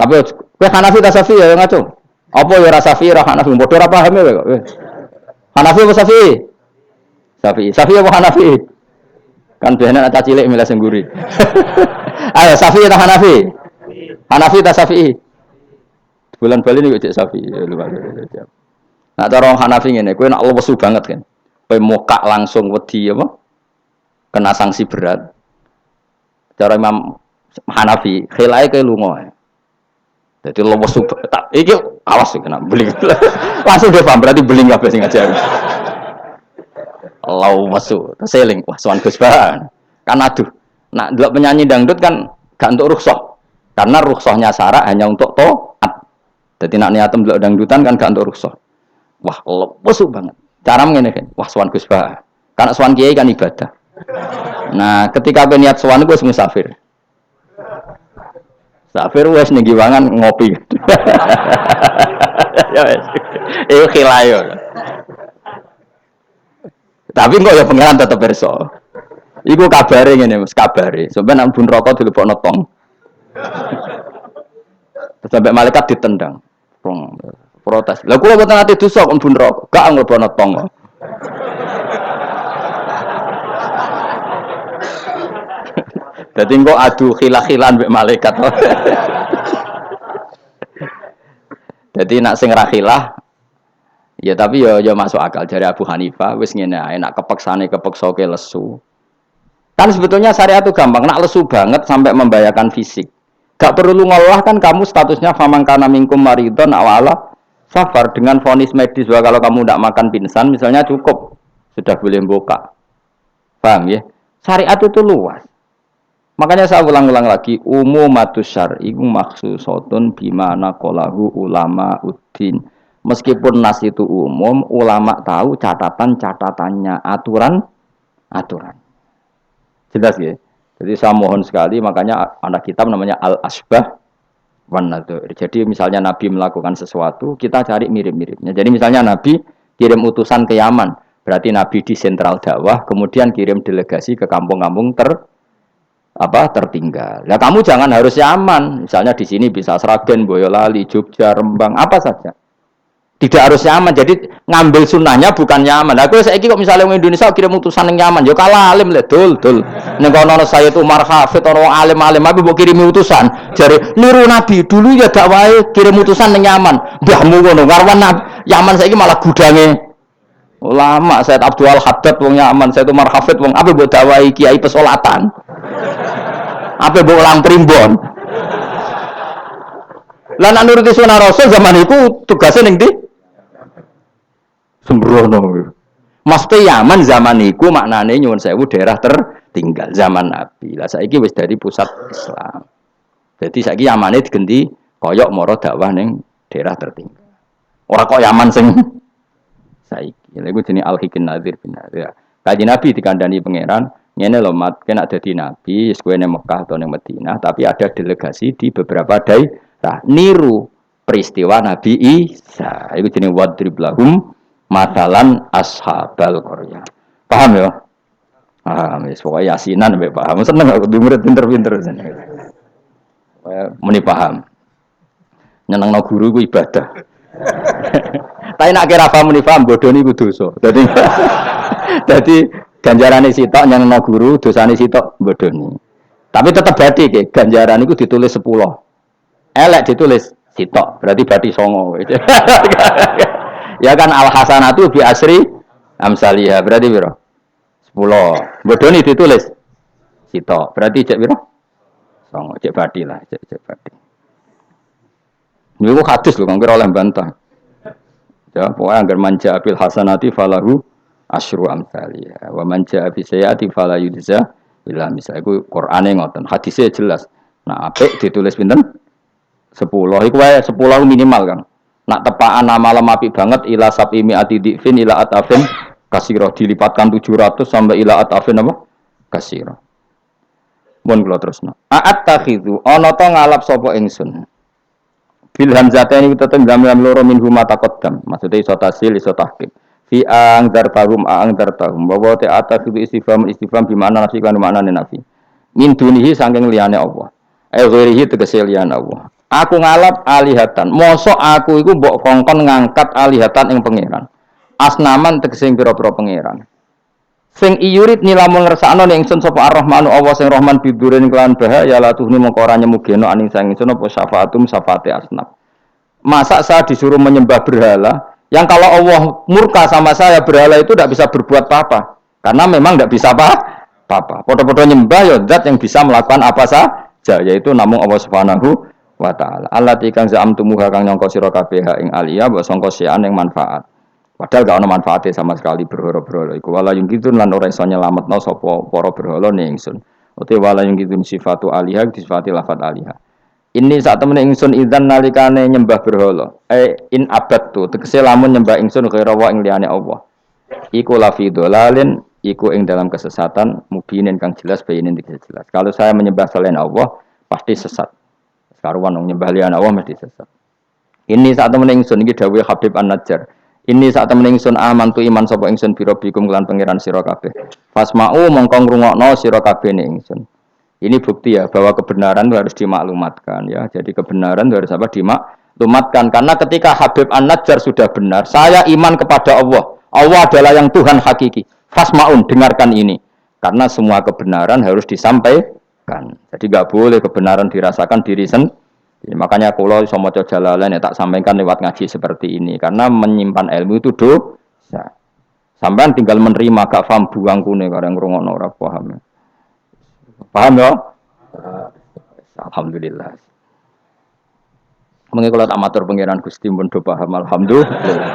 Tapi kowe Hanafi ta Syafi'i ya ngaco. Apa ya ora Syafi'i ra Hanafi, padha ora paham ya kok. Hanafi apa Syafi'i? Syafi'i. Syafi'i apa Hanafi? Kan biasanya anak cilik milih sengguri. Ayo Syafi'i atau Hanafi? Hanafi atau Syafi'i? Bulan Bali ini cek Syafi'i. Nah cara Hanafi ngene, kowe nak lesu banget kan. Kowe mokak langsung wedi apa? Kena sanksi berat. Cara Imam Hanafi, khilae kowe lunga. Jadi lesu tak iki awas kena beling. Langsung dia paham berarti beling kabeh sing ajar. Lau masuk, terseling, wah sowan Gus Bahan. Kan aduh, nak delok penyanyi dangdut kan gak untuk rukhsah. Karena rukhsahnya syarak hanya untuk taat. Jadi nak niatem delok dangdutan kan gak untuk rukhsah. Wah, lesu banget. Cara ngene kan, wah sowan Gus Bahan. Karena sowan kiai kan ibadah. Nah, ketika kowe niat sowan wis musafir. Musafir wis ning giwangan ngopi. Ya wis. Iku khilayo. Tapi kok ya pengeran tetep perso. Iku kabare ngene Mas, kabare. Sampeyan nang bun rokok dilebokno tong. Sampai malaikat ditendang. Protes. Lah kula mboten ate dosa kok bun rokok. Gak nglebokno tong. Dadi kok adu khilah-khilan mbek malaikat. Jadi nak sing ra khilah ya tapi ya masuk akal dari Abu Hanifah wis ngene ae nak kepeksane kepeksoke lesu. Kan sebetulnya syariat itu gampang, nak lesu banget sampai membahayakan fisik. Gak perlu ngolah kan kamu statusnya famangkana minkum maridon awala safar dengan vonis medis bahwa kalau kamu tidak makan pingsan misalnya cukup sudah boleh buka. Paham ya? Syariat itu luas. Makanya saya ulang-ulang lagi umumatus syar'i maksusotun bimana qalahu ulama uddin. Meskipun nas itu umum, ulama tahu catatan-catatannya, aturan. Jelas ya. Jadi saya mohon sekali, makanya anak kitab namanya Al-Asbah wan Nadzair. Jadi misalnya Nabi melakukan sesuatu, kita cari mirip-miripnya. Jadi misalnya Nabi kirim utusan ke Yaman, berarti Nabi di sentral dakwah, kemudian kirim delegasi ke kampung-kampung tertinggal. Nah kamu jangan harus Yaman, misalnya di sini bisa Sragen, Boyolali, Jogja, Rembang, apa saja. Tidak harus nyaman, jadi ngambil sunnahnya bukan nyaman. Aku saiki kok misalnya orang Indonesia kirim utusan yang nyaman, yo kalah alim le dul. Ning kono saya itu Umar Hafid orang alim-alim tapi mbok kirimi utusan. Jare niru Nabi dulu ya dakwahe kirim utusan yang nyaman. Mbahmu ngono, karwan Yaman saiki malah gudange ulama. Said Abdul Haddad wong Yaman, Said Umar Hafid wong apa mbok dakwahi kiai pesolatan. Apa mbok ulang primbon. Lah nek nuruti sunah Rasul zaman iku tugasnya ning ndi? Sembrono. Maksudnya Yaman zaman itu maknanya nyuwun sewu daerah tertinggal zaman Nabi. Lah saiki wis dari pusat Islam. Jadi saiki Yamane digenti koyok moro dakwah ning daerah tertinggal. Ora kok Yaman sing saiki. Lha iku jenenge Al-Hikin Nadzir bin Nadzir. Kanjeng Nabi dikandani pangeran, ngene lho mat, kena dadi nabi, wis kowe ning Mekah atau ning Madinah, tapi ada delegasi di beberapa daerah niru peristiwa Nabi Isa. Iku jenenge wadrib lahum matalan ashabal Qaryah. Paham ya? Paham, wis pokoke yasinan mbek paham. Seneng aku di murid pinter-pinter seneng. Muni paham. Nyenengno guru ku ibadah. Tapi nek kira paham muni paham bodoni ku dosa. Dadi ganjarane sitok nyenengno guru, dosane sitok bodoni. Tapi tetep berarti ke ganjaran iku ditulis 10. Elek ditulis sitok, berarti berarti 9. Ya kan al hasanatu bi asri amsalihah berarti piro? 10. Bodoni ditulis sitok. Berarti cek piro? 9. Cek badi lah, cek badi. Niku hadis lho kang kira oleh bantah. Ya, pokoknya anggar manja bil hasanati falahu asyru amsalihah. Wa manja bi sayyiati fala yujza illa misal. Iku Qur'ane ngoten. Hadisnya jelas. Nah, apik ditulis pinten? 10. Iku wae 10 minimal, Kang. Nak tepaan malam api banget ila sabimi atidifin ila atafin kasiro dilipatkan 700 sampai ila atafin apa? Kasiro. Mun kula terusno. A'at takhidu ana ta ngalap sapa ingsun. Bil hamzataini tetep gamlam loro min huma taqaddam. Maksude iso tasil iso tahqiq. Fi ang dartahum bahwa te atakhidu istifham bi makna nafi kan maknane nafi. Min dunihi saking liyane Allah. Ghairihi tegese liyane Allah. Aku ngalap alihatan. Mosok aku iku mbok kongkon ngangkat alihatan ing pangeran. Asnaman tegese pira-pira pangeran. Sing iyurit nilamun ngersakno ning ingsun sapa Ar-Rahmanu Allah sing Rahman bidurin kelan bahaya la tuhni mongko ora nyemugeno aning sang ingsun apa syafaatum syafaate asnaf. Masa saya disuruh menyembah berhala yang kalau Allah murka sama saya berhala itu tidak bisa berbuat apa-apa. Karena memang tidak bisa apa-apa. Podo-podo nyembah ya zat yang bisa melakukan apa saja yaitu namung Allah Subhanahu wa ta'ala. Allati kang za'amtumuha kang nyangka sira kabeh ing aliyah mbok sangka sian ing manfaat. Padahal gak ono manfaate sama sekali berhala-berhala iku. Wala yung kidun lan ora iso nyelametno sapa para berhala ning ingsun. Uti wala yung kidun sifatu aliyah disifati lafat aliyah. Ini saat temen ingsun idzan nalikane nyembah berhala. In abadtu tegese lamun nyembah ingsun kira wa ing liyane Allah. Iku lafi dolalin iku ing dalam kesesatan mubinin kang jelas bayinin jelas. Kalau saya menyembah selain Allah pasti sesat. Karuan nyembah liyan Allah mesti sesat. Ini saat temen ingsun iki dawuh Habib An-Najjar. Ini saat temen ingsun amantu iman sapa ingsun bi rabbikum lan pangeran sira kabeh. Fasma'u mongko ngrungokno sira kabeh ning ingsun. Ini bukti ya bahwa kebenaran itu harus dimaklumatkan ya. Jadi kebenaran itu harus apa dimaklumatkan karena ketika Habib An-Najjar sudah benar, saya iman kepada Allah. Allah adalah yang Tuhan hakiki. Fasma'un dengarkan ini. Karena semua kebenaran harus disampaikan. Jadi enggak boleh kebenaran dirasakan diri sendiri. Makanya kalau iso maca Jalalain ya tak sampaikan lewat ngaji seperti ini karena menyimpan ilmu itu dosa. Sampean tinggal menerima gak paham buang kune kareng ngrungokno ora paham. Paham ya? Alhamdulillah. Mengko kula tak matur pangeran Gusti pun do paham alhamdulillah.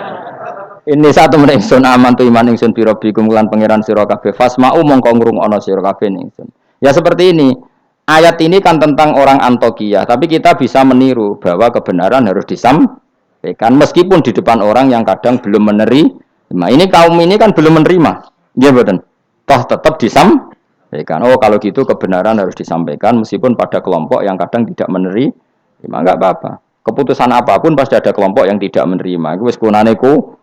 Ini satu meneh ingsun aman tu iman ingsun pira bikum lan pangeran sira kabeh fasma'u mongko ngrungokno sira kabeh ingsun. Ya seperti ini. Ayat ini kan tentang orang Antioquia, tapi kita bisa meniru bahwa kebenaran harus disampaikan meskipun di depan orang yang kadang belum menerima. Ini kaum ini kan belum menerima. Iya betul. Toh tetap disampaikan. Ya kan? Oh kalau gitu kebenaran harus disampaikan meskipun pada kelompok yang kadang tidak menerima, enggak apa-apa. Keputusan apapun pasti ada kelompok yang tidak menerima. Iku wis kunane ku,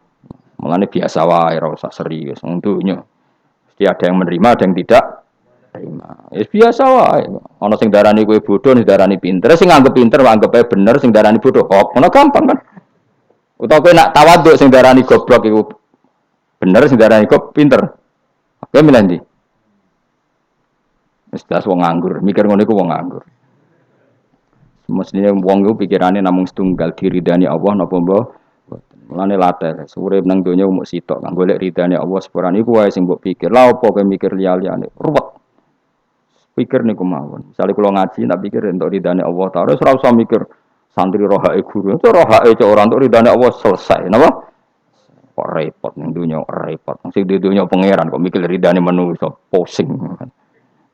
mulane biasa wae ora usah serius. Untuknya, mesti ada yang menerima, ada yang tidak terima. Ya biasa wae. Ana sing darani kowe bodoh, sing darani pinter, sing nganggep pinter nganggep ae bener, sing darani bodoh kok. Ngono gampang kan? Utawa kowe nak tawaduk sing darani goblok iku bener, sing darani kok pinter. Kowe milih ndi? Wis das wong nganggur, mikir ngono iku wong nganggur. Mestinya wong iku pikirane namung setunggal diridani Allah napa mbah. Mulane latar, urip nang donya umuk sitok kang golek ridane Allah sepurane iku wae sing mbok pikir. Lah opo kowe mikir liya-liyane? Ruwet. Pikir niku mawon. Misale kula ngaji tak pikir entuk ridane Allah ta, ora usah mikir santri rohake guru. Itu rohake cek ora entuk ridane Allah selesai, napa? Kok repot ning donya repot. Sing di donya pangeran kok mikir ridane manusa, pusing.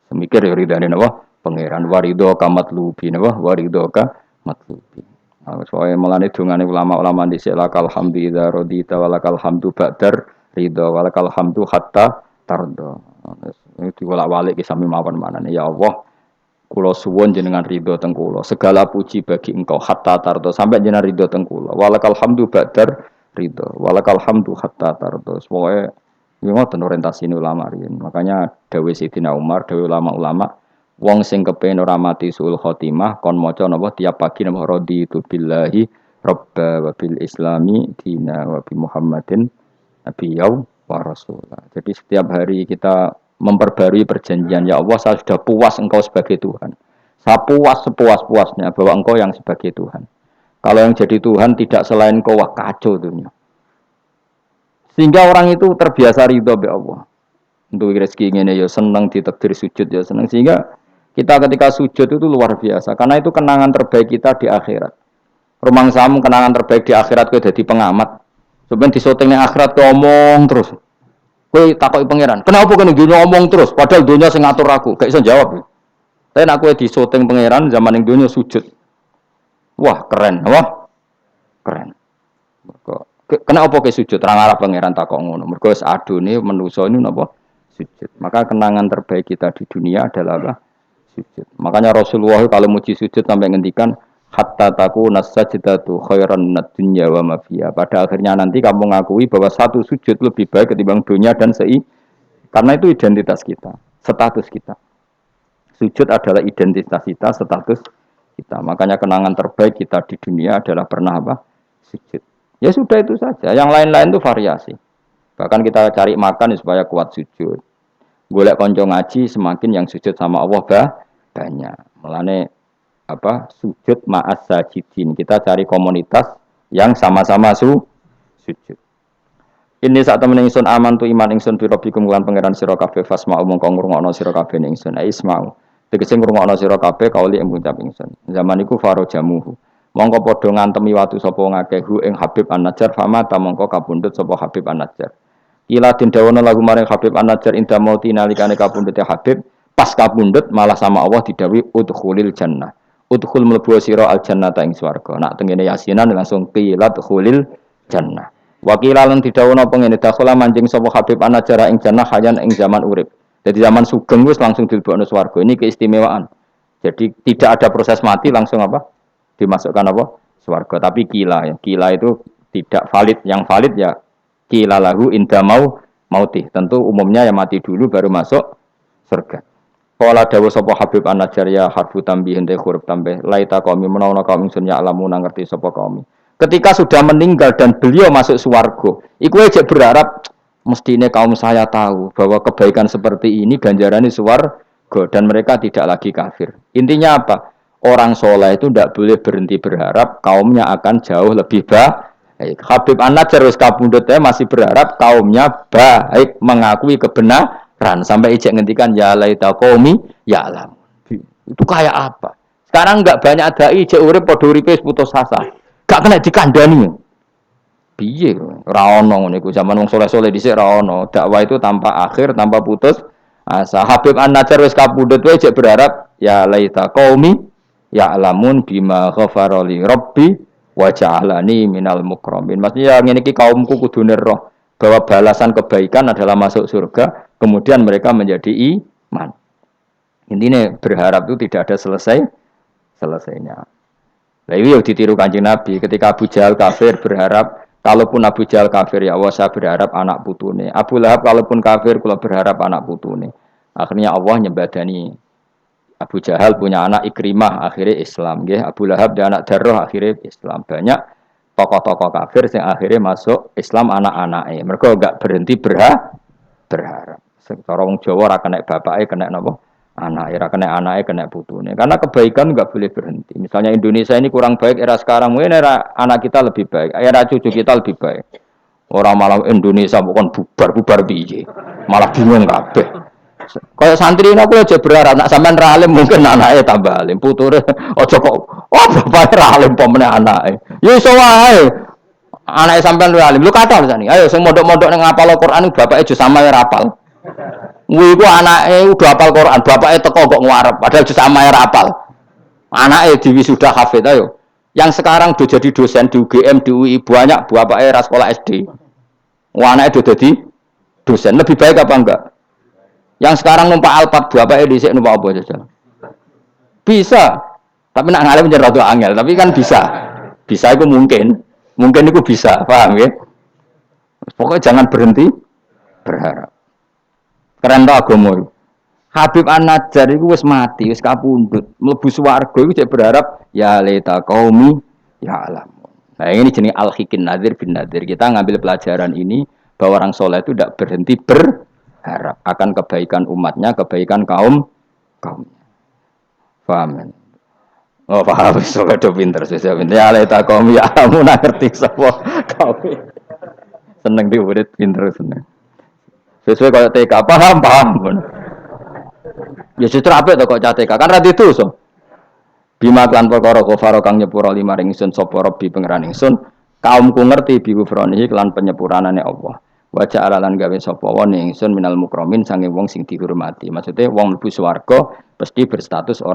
Semikir ya ridane napa? Pangeran warido kamat lubi napa? Warido ka matlubi. Soale melane dongane ulama-ulama dhisik lakal hamdu idza radita walakal hamdu ba'dar ridho walakal hamdu hatta tardo. Itu bolak-balik ki sami mawon manane ya Allah. Kula suwun jenengan ridho teng kula. Segala puji bagi Engkau hatta tardo sampai jenengan ridho teng kula. Walakal hamdu ba'dar ridho walakal hamdu hatta tardo. Pokoke ngoten orientasine ulama riyen. Makanya dawuh Sayyidina Umar, dawuh ulama-ulama wong sing kepengin ora mati suul khotimah kon maca napa tiap pagi napa raditu billahi robba wa bil islami dina wa bi Muhammadin nabiyya wa rasulah. Jadi setiap hari kita memperbarui perjanjian ya Allah saya sudah puas engkau sebagai Tuhan. Saya puas sepuas-puasnya bahwa engkau yang sebagai Tuhan. Kalau yang jadi Tuhan tidak selain engkau wah kacau dunia. Sehingga orang itu terbiasa ridho be Allah. Untuk rezeki ngene ya seneng ditakdir sujud ya seneng sehingga kita ketika sujud itu luar biasa karena itu kenangan terbaik kita di akhirat. Rumang samu kenangan terbaik di akhirat kowe dadi pengamat. Sampeyan disoting ning akhirat kowe omong terus. Kowe takoki pangeran, "Kenapa kene dunya omong terus padahal dunya sing ngatur aku?" Gak iso jawab. Tapi nek kowe disoting pangeran zaman ning dunya sujud. Wah, keren, wah. Keren. Kenapa kowe sujud? Ra ngarep pangeran takok ngono. Mergo wis adune manusa ini napa? Sujud. Maka kenangan terbaik kita di dunia adalah apa? Sujud. Makanya Rasulullah kalau muji sujud sampai ngendikan hatta takuna sajdatu khairan minad dunya wa ma fiha. Pada akhirnya nanti kamu mengakui bahwa satu sujud lebih baik ketimbang dunia dan karena itu identitas kita, status kita. Sujud adalah identitas kita, status kita. Makanya kenangan terbaik kita di dunia adalah pernah apa? Sujud. Ya sudah itu saja. Yang lain-lain itu variasi. Bahkan kita cari makan supaya kuat sujud. Golek konco ngaji semakin yang sujud sama Allah banyak. Mulane apa sujud ma'as sajidin. Kita cari komunitas yang sama-sama sujud. Ini saat temen ingsun aman tu iman ingsun bi rabbikum lan pangeran sira kabeh fasma'u mongko ngrungokno sira kabeh ingsun isma'u. Tegese ngrungokno sira kabeh kauli ing ngucap ingsun. Zaman iku farajamuhu. Mongko padha ngantemi watu sapa ngakeh ing Habib An-Najjar fama ta mongko kapundhut sapa Habib An-Najjar. Ila den dawono lagu maring Habib An-Najjar inda mauti nalikane kapundhute Habib. Pas kapundhut malah sama Allah didhawuhi udkhulil jannah. Udkhul mlebu sira al jannata ing swarga. Nak tengene yasinan langsung qilat khulil jannah. Wakila lan didhawuhna pengene dakhala manjing sapa Habib An-Najjar ing jannah hayan ing zaman urip. Jadi zaman sugeng wis langsung dilebokno swarga. Ini keistimewaan. Jadi tidak ada proses mati langsung apa? Dimasukkan apa? Swarga. Tapi kila ya. Kila itu tidak valid. Yang valid ya kila lahu inda mauti. Tentu umumnya yang mati dulu baru masuk surga. Kala dawuh sapa Habib An-Najjar ya harfu tambih hente huruf tambah laita qaumi menawa kaum ingsun ya alamu ngerti sapa kaum. Ketika sudah meninggal dan beliau masuk swarga, iku aja berharap mestine kaum saya tahu bahwa kebaikan seperti ini ganjarannya swarga dan mereka tidak lagi kafir. Intinya apa? Orang soleh itu tidak boleh berhenti berharap kaumnya akan jauh lebih baik. Habib An-Najjar wis kapundhut masih berharap kaumnya baik mengakui kebenaran. Sampai ijek ngendikan ya laita qaumi ya alam. Itu kayak apa? Sekarang enggak banyak dai ijek urip padha uripe putus asa. Gak kena dikandani. Piye ora ono ngene iku zaman wong saleh-saleh dhisik ora ono. Dakwah itu tanpa akhir, tanpa putus asa. Habib An-Najjar wis kapundhut wae ijek berharap ya laita qaumi ya alamun bima ghafara li rabbi wa ja'alani minal mukramin. Maksudnya ngene iki kaumku kudune roh bahwa balasan kebaikan adalah masuk surga. Kemudian mereka menjadi iman. Intinya berharap itu tidak ada selesainya. Nah ini yang ditiru Kanjeng Nabi ketika Abu Jahal kafir berharap kalaupun Abu Jahal kafir ya Allah saya berharap anak putune. Abu Lahab kalaupun kafir kalau berharap anak putune. Akhirnya Allah nyembadani Abu Jahal punya anak Ikrimah akhirnya Islam. Abu Lahab dia anak Darrah akhirnya Islam. Banyak tokoh-tokoh kafir yang akhirnya masuk Islam anak-anaknya. Mereka enggak berhenti berharap. Sekarang Jawa ora kena bapaknya kena napa? Anak era kena anaknya kena putune. Karena kebaikan enggak boleh berhenti. Misalnya Indonesia ini kurang baik era sekarang, mungkin era anak kita lebih baik, era cucu kita lebih baik. Orang malah Indonesia bukan bubar piye. Malah bingung kabeh. Kayak santri ini aku aja berharap nak sampean ra alim mungkin anaknya tambah alim, puture aja kok bapaknya ra alim pomene anake. Ya iso wae. Anake sampean ra alim. Lu kata sani. Ayo sing mondok-mondok ning ngapal Al-Qur'an bapake aja sama ya rapal. Kuwi ku anake udah hafal Quran, bapake teko kok ngarep, padahal jus sama ya hafal. Anake diwisuda hafid ayo. Yang sekarang udah jadi dosen di UGM, di UI banyak bapake ra sekolah SD. Anake udah jadi dosen, lebih baik apa enggak? Yang sekarang numpak Alphard bapake dhisik numpak apa aja. Bisa. Tapi nak ngalim jeneng rada angel, tapi kan bisa. Bisa itu mungkin. Mungkin itu bisa, paham ya? Pokoknya jangan berhenti berharap. Keren tak agama itu. Habib An-Najjar itu wis mati, wis kapundhut, mlebu swarga iku cek berharap ya laita qaumi ya alam. Nah, ini jenis al-hikin nadir bin nadir. Kita ngambil pelajaran ini bahwa orang soleh itu tidak berhenti berharap akan kebaikan umatnya, kebaikan kaumnya. Paham? Oh, paham. Sudah pinter, sudah pinter. Ya laita qaumi ya alam, ngerti sapa kaum. Seneng diurit pinter seneng. Sesuai kalau TK paham. Ya justru apa itu kok TK kan radhi itu so. Bima klan perkara kafaro kang nyepuro lima ringsun sapa Rabbi pangeran ingsun kaumku ngerti bi kufronihi klan penyepuranane Allah. Wa ja'ala lan gawe sapa wa ingsun minal mukramin sange wong sing dihormati. Maksudnya wong mlebu swarga pasti berstatus orang